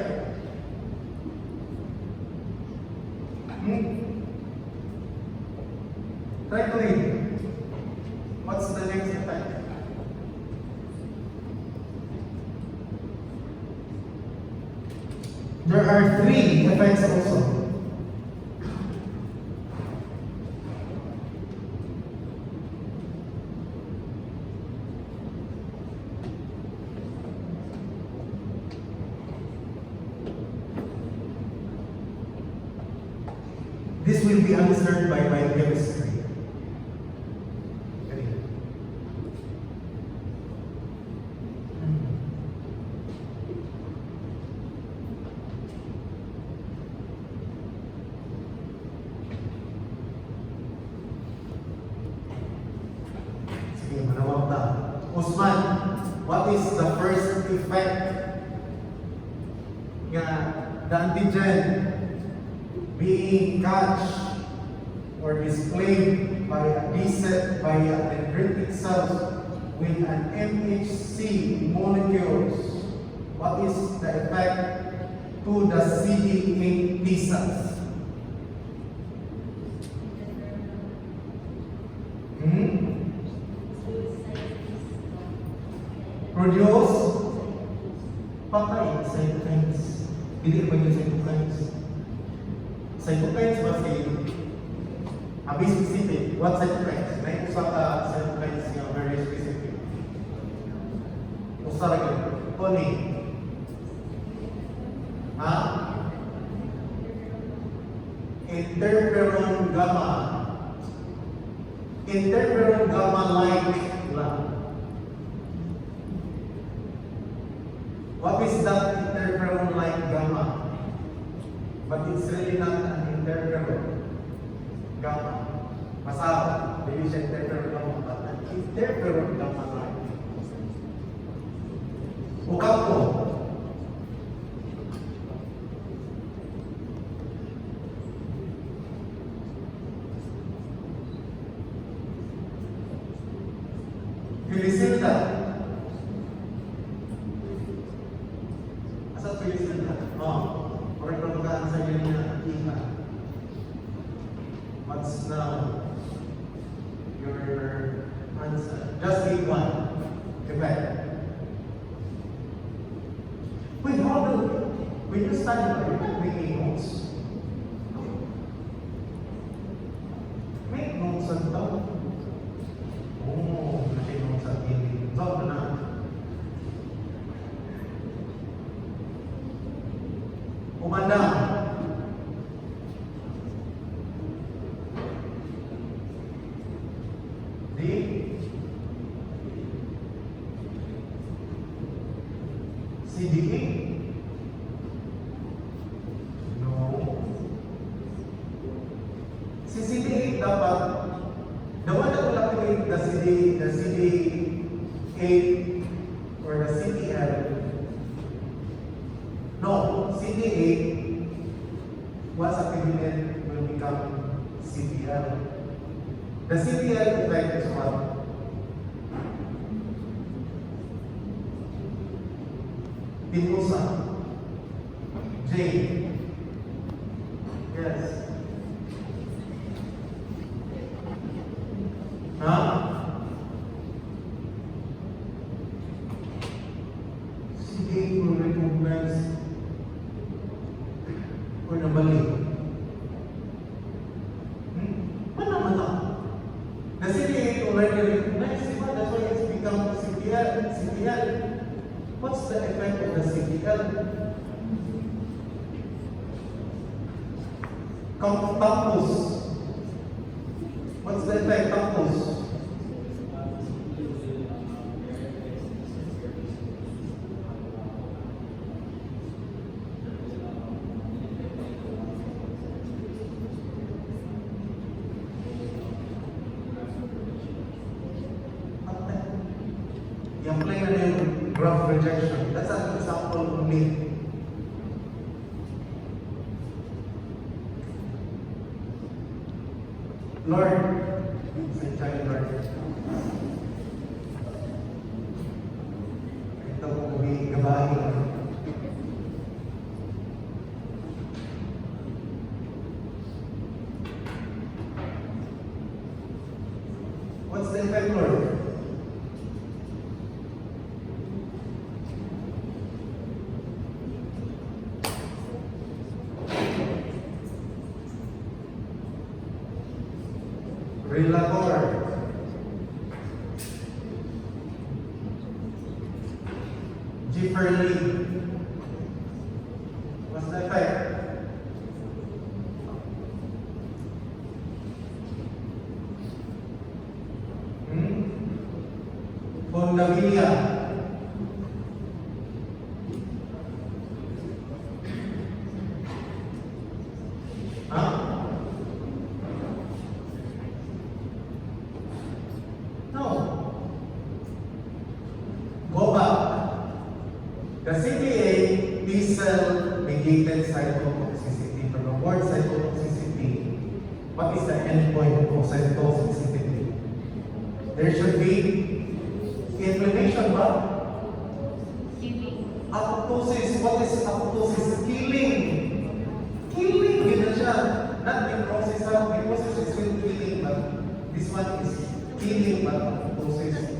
Speaker 1: Try to read. What's the next effect? There are three effects also. This will be answered by biochemistry. Sige, manawag ta. Osman, what is the first effect nga the antigen being catched or displayed by a dendritic cells with an MHC molecules? What is the effect to the CD8 T cells? Produce patay cytokines. Hindi ba yung cytokines? Cytokines ba say be specific? What cytokines? May usa ka cytokines nga very specific. Usa ra gyud. Koni. Ha? Interferon gamma. Interferon gamma like lang. What is that interferon like gamma? But it's really not an interferon gamma. Masama, maybe siya interferon gamma, but an interferon gamma like. Bukaw ko. Felicita. Asa Felicita? Oh, correct na ba sa iyo niya kita? What's now your answer? Just pick one. Effect. Wait, how do when you study, are you not making notes? Make notes on top. Oh, make notes on top na. Umandang. Di CDA. No. Si CDA dapat the one that will activate the CD8 or the CDL. No, CD8 once activated will become CDL. The CDL effect is what? Diffusa. J. Yes. Huh? CD8 will recognize or nabalik. The CDA already recognized it, that's why it's become CPL. What's the effect of the CPL? Campus. What's the effect? Campus. Yung play na yung graph rejection. That's an example only. Lord, say tayo Lord. Ito po may gabahin. What's the effect, Lord? Relator. Gifferly. What's the effect? Fondabilia. Huh? No. Go back. The CPA T-cell mediated cytotoxicity. From the word cytotoxicity, what is the endpoint of cytotoxicity? There should be inflammation, but apoptosis. What is apoptosis? Killing. Killing. Ganun siya. Not necrosis. Necrosis is still killing, but this one is killing, but apoptosis.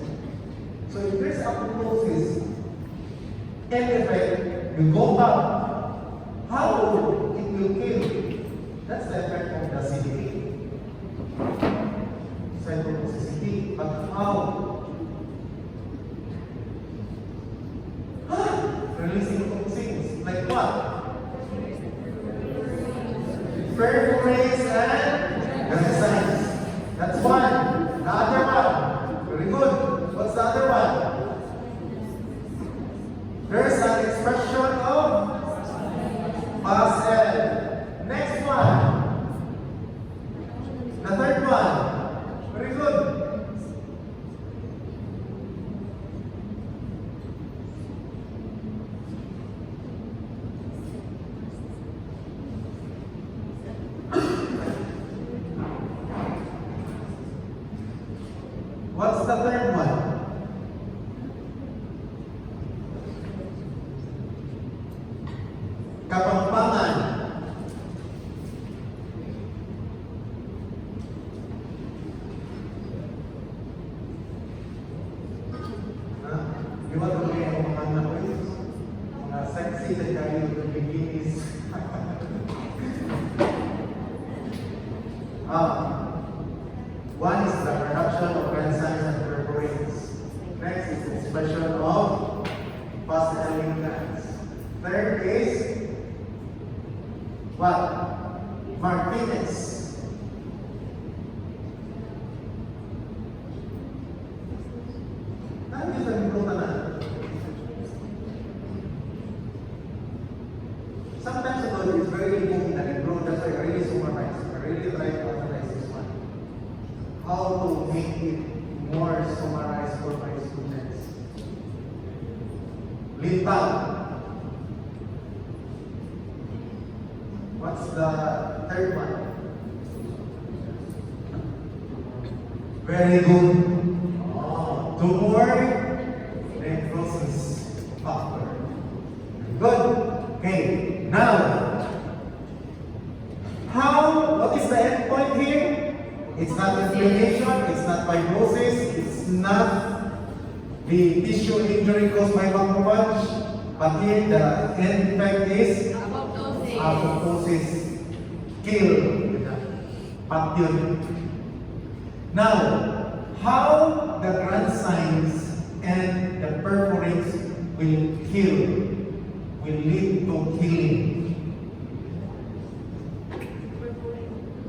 Speaker 1: So if there's apoptosis, end effect, you go back. How it will kill? That's the effect of the CDA. Cytotoxicity, but how? Releasing toxins, like what? Perforates and glycines. That's one. The other one. Very good. What's the other one? There's an expression of Basel. Next one. The third one. Very good. What's the third one? Kapampangan. Di ba ito may mga anak ko yun? Mga sexy na kayo ng bikinis. One is the production of enzymes and perforates. Next is the expression of phosphatidylate glands. Third is what? Martinez. Ano yung sabihin na? Sometimes the body is very important and grown. That's why I really summarize. I really try to analyze this one. How to make it more summarized for my students. Lintang. What's the third one? Very good. Tumor necrosis factor. Good. Okay. Now, what is the end point here? It's not inflammation, it's not fibrosis, it's not the tissue injury caused by macrophage, but here the end effect is apoptosis. Kill. Patyon. Now, how the granzymes and the perforates will kill, will lead to killing.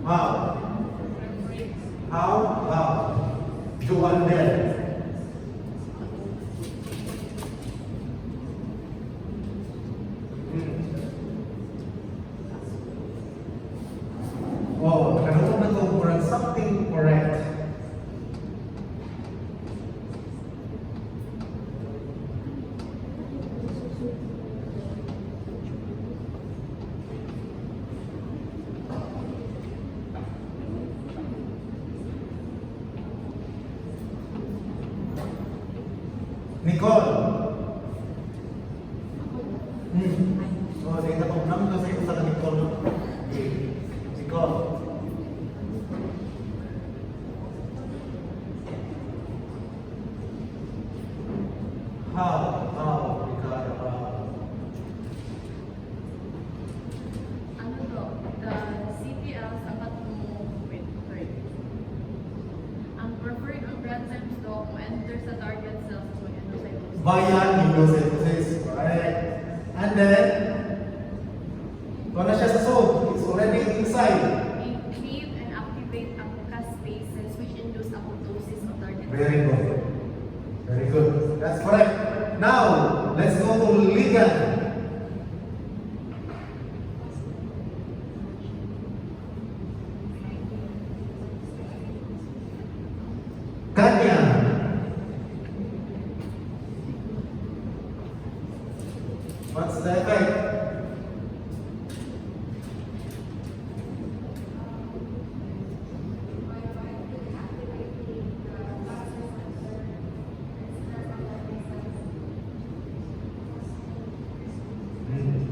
Speaker 1: How? How? Joandel. Oh, nagkaroon na to for something correct. Nicole. So, di ka tong nam kasi sa Nicole. Okay. Nicole. How? Because,
Speaker 4: Ano to? The CPL sapat mo with third. Ang preferred ang granzymes to kung enter sa target cells mo endocytosis.
Speaker 1: via endocytosis. Alright. And then, wala siya sa soul. It's already inside.
Speaker 4: Increase and activate ang caspases which induce apoptosis of target
Speaker 1: Very good. Very good. That's correct. Now, let's go to ligand. Kanya. What's the effect?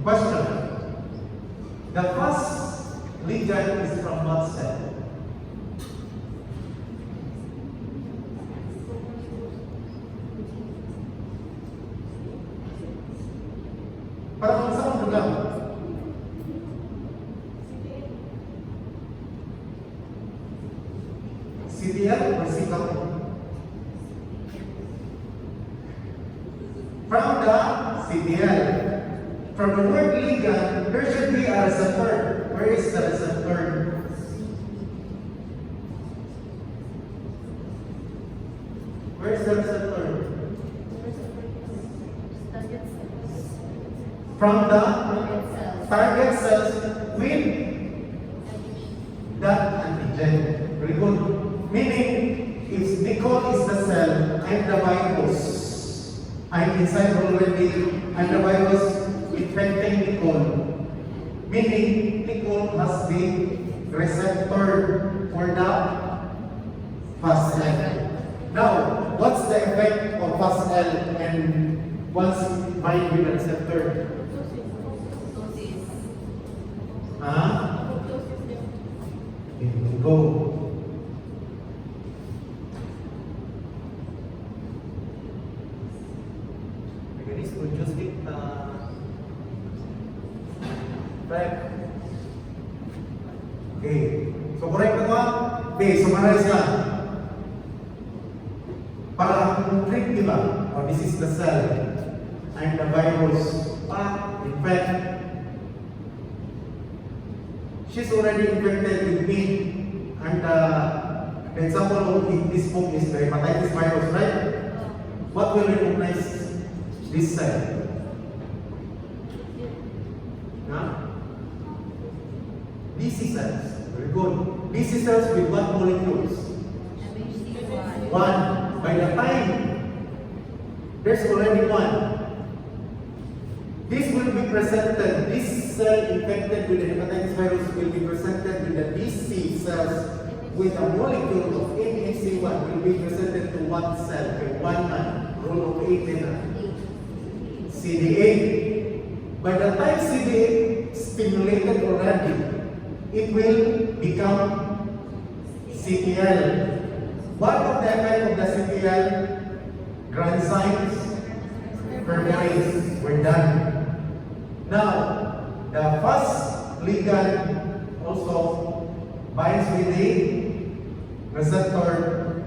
Speaker 1: Question. The first ligand is from what cell? Parang saan mo lang? CTL or CTL? From the CTL. From the word ligand, there should be a receptor. Where is the receptor? Where is the receptor?
Speaker 4: target cells.
Speaker 1: From the
Speaker 4: Target cells.
Speaker 1: target cells with that antigen. Very good. Meaning, if Nicole is the cell, I'm the virus. I'm inside already. I'm the virus infecting Nicole. Meaning, Nicole has the receptor for the fast L. Now, what's the effect of fast L and once it bind with the receptor?
Speaker 4: Apoptosis.
Speaker 1: Huh?
Speaker 4: Apoptosis din.
Speaker 1: It will go. Guys, could you speak correct? Okay. So correct na ba? Okay, summarize na. Para akong trick, di ba? Or this is the cell. I'm the virus. In fact, she's already infected with me. And the example in this book is the hepatitis virus, right? What will recognize this cell? Huh? DC cells. Very good. DC cells with what molecules?
Speaker 4: MHC1.
Speaker 1: One. By the time there's already one. This will be presented, this cell infected with the hepatitis virus will be presented with the DC cells with a molecule of MHC1 will be presented to one cell, okay, one man, rule of 8 CD8. By the time CD8 stimulated already, it will become CTL. What of the effect of the CTL? Granzymes, perforates, we're done. Now, the first ligand also binds with the receptor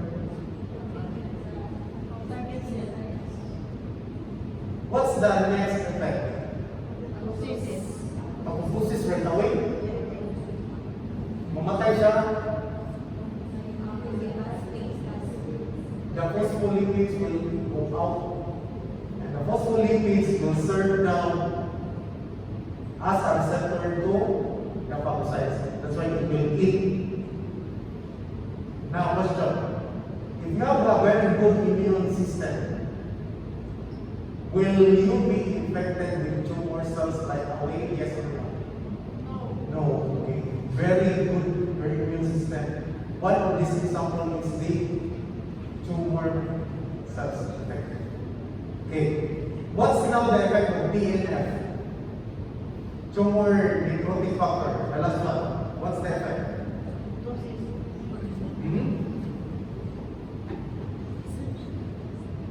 Speaker 1: the phospholipids will go out. And the phospholipids will serve down as a receptor to the phagocytes. That's why it will eat. Now, question. If you have a very good immune system, will you be infected with tumor cells right away? Yes or no? No. Okay. Very good, very immune system. One of these examples is the tumor cells infected. Okay. What's now the effect of TNF? Tumor necrotic factor. The last one. What's the effect?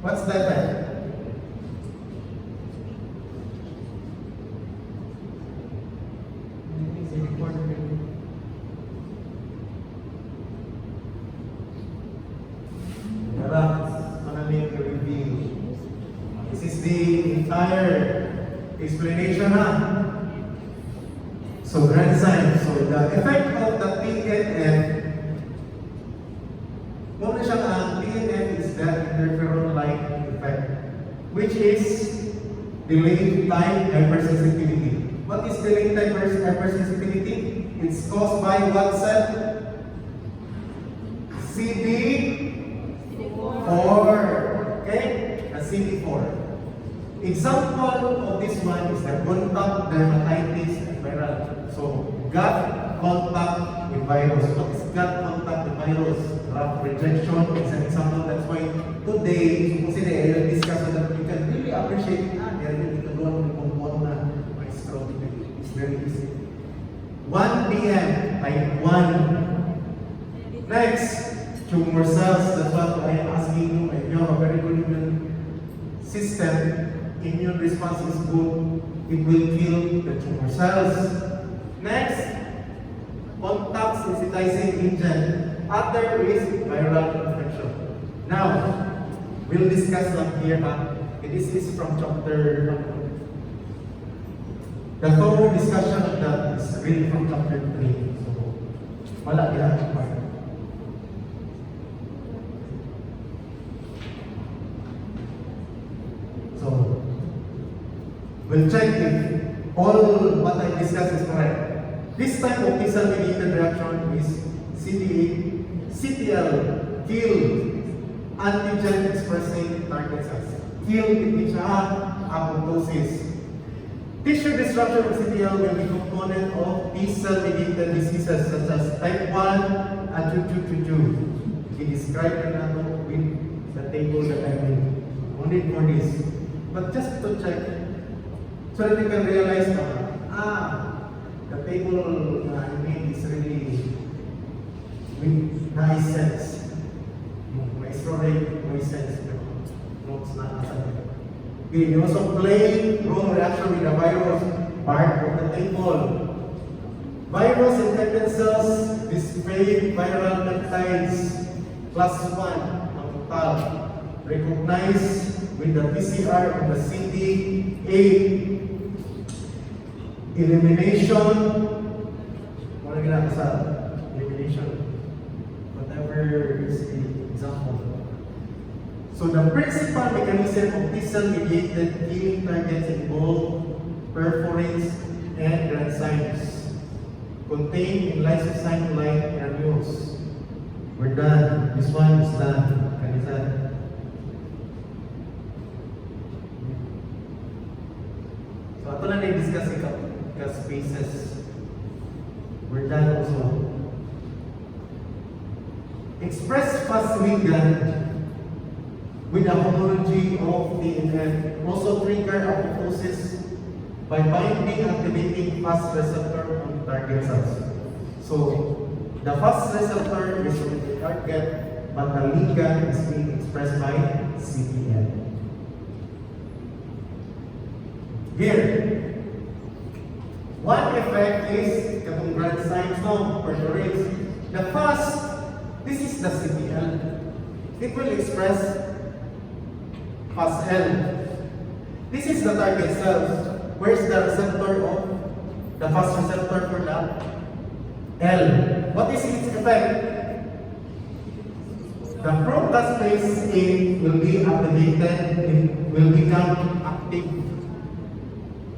Speaker 1: What's the effect? This is the entire explanation, So granzyme. So the effect of the TNF, muna siya ang TNF is that interferon-like effect, which is delayed time hypersensitivity. What is delayed time hypersensitivity? It's caused by what cell? CD4. Okay? A CD4. Example of this one is the contact dermatitis and viral. So, gut contact with virus. What is gut contact with virus? Rough rejection is an example. That's why today, I will discuss so that you can really appreciate there will be the one compound na maestro. It's very easy. 1 p.m. type 1. Next, tumor cells. That's what I am asking you. If you have a very good immune system, immune response is good, it will kill the tumor cells. Next, contact sensitizing agent. Other is viral infection. Now, we'll discuss that here. This is from chapter 1. The thorough discussion of that is really from chapter 3. So, wala yan. So, we'll check if all what I discussed is correct. This type of T-cell mediated reaction is CTL, kill antigen expressing target cells. Kill means apoptosis. Tissue destruction of CTL will be component of T-cell mediated diseases such as type 1 and 2. We described in with the table that I made. Only for this. But just to check, so that you can realize the table I made is really with nice sense. Maestro may sense. Notes na nasa. Okay, you also play wrong reaction with the virus, part of the table. Virus infected cells display viral peptides class 1 ang total. Recognized with the PCR of the CD8. Elimination. What elimination? Whatever is the example. So the principal mechanism of T-cell mediated killing targets involve perforates and granzymes contained in lysozyme-like granules. We're done. This one is done. Kanisan. So ito lang na-discuss ika spaces. We're done also. Express fast ligand with the homology of TNF also trigger apoptosis by binding activating fast receptor on target cells. So the fast receptor is on the target, but the ligand is being expressed by CTL. Here, one effect is katong granzymes no, perforates. The fast, this is the CTL. It will express fast L. This is the target cells. Where's the receptor of the fast receptor for that? L. What is its effect? The broadcast phase A will be activated, it will become active.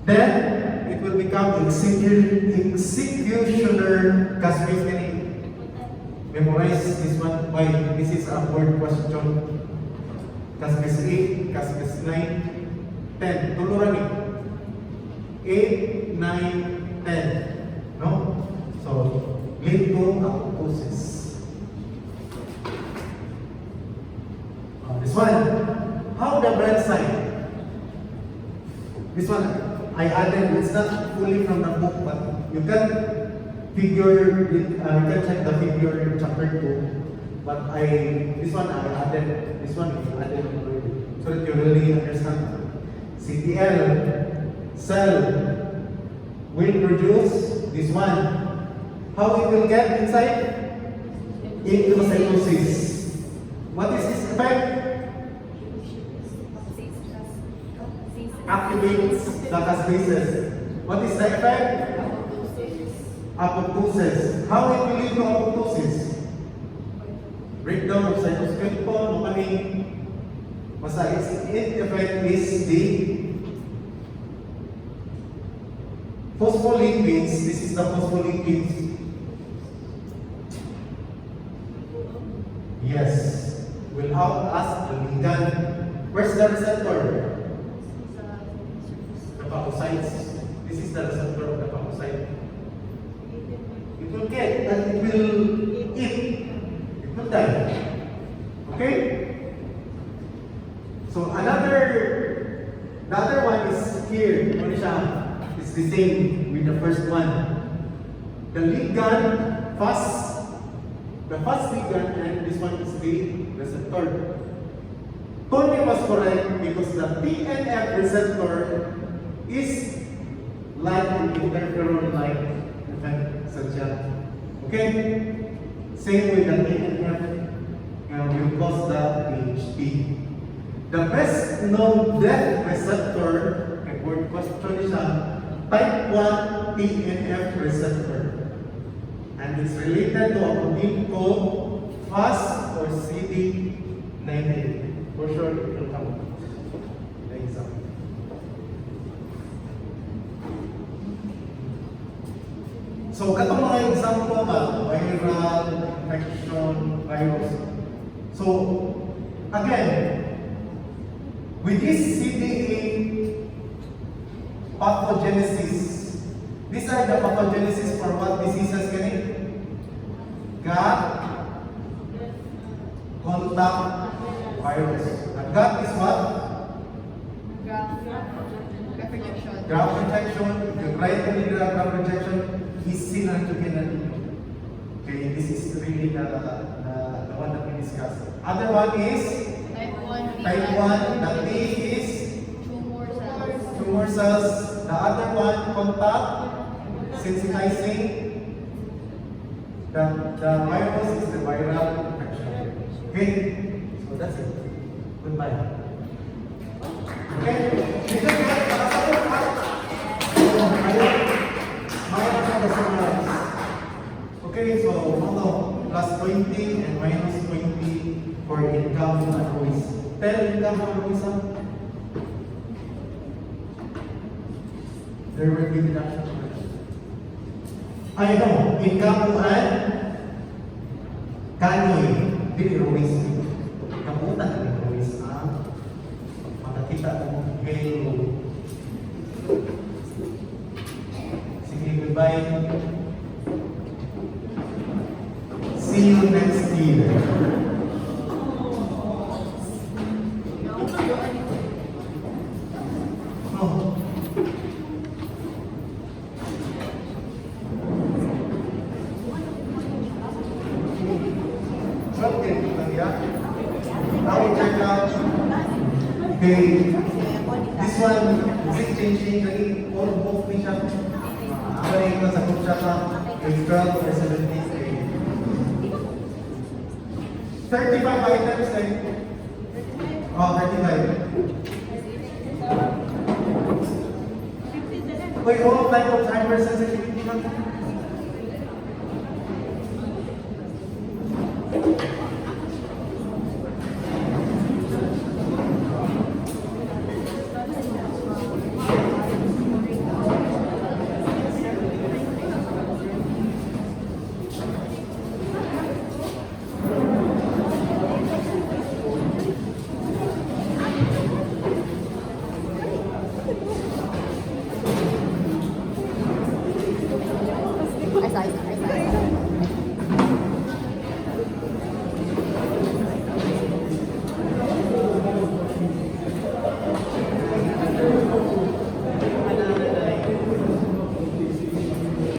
Speaker 1: Then, it will become executioner cash phase A. Memorize this one. Why? This is a word question. Cash phase 8, cash phase 9, 10. Tuluran ni. 8, 9, 10. No? So, lead to apoptosis. This one, how the brand sign? This one, I added, it's not fully from the book, but you can figure, you can check the figure chapter 2. But this one I added, this one is added so that you really understand. CTL, cell, will produce this one. How it will get inside? Into cytosis. What is this effect? Activates the caspases. What is the effect? Apoptosis. How it will lead to apoptosis? Breakdown of cytoskeleton po, normally, basta its effect is the phospholipids. This is the phospholipids. Yes. Will out as the ligand. Where's the receptor? The phagocytes. This is the receptor of the phagocyte. It will get and it will eat. It will die. Okay? So the other one is here. Ano siya? It's the same with the first one. The ligand, the first ligand, and this one is the receptor. Tony was correct because the TNF receptor is like an interferon-like effect, such as, okay? Same with the TNF, will cause the PHP. The best known death receptor, word question is type 1 TNF receptor. And it's related to a protein called FAS or CD98. For sure, it will come. The example. So, katong mga example ba, viral, infection, virus. So, again, with this CD8 pathogenesis, these are the pathogenesis for what diseases can it? Gut, contact, virus. And gut is what?
Speaker 4: Graft rejection.
Speaker 1: Graft rejection. If you try to do graft rejection, is similar to okay, this is really the one that we discussed. Other one is
Speaker 4: Type 1.
Speaker 1: the T is
Speaker 4: Tumor cells.
Speaker 1: tumor cells. The other one, contact, sensitizing. The virus is the viral infection. Okay, so that's it. Goodbye. Okay, okay, so plus 20 and minus 20 for income and always. Tell income and always. There will be deduction. I know, income and kanoy, hindi always. Kamutan hindi always. Makakita mo, hello. Sige, goodbye. See you next year. Oh. Okay, now we check out. Okay, this one, is it changing the all book ni siya? Ano yung sa book siya ka? 12 or 17? 35 items like, oh, 35. Wait, all type of hypersensitivity.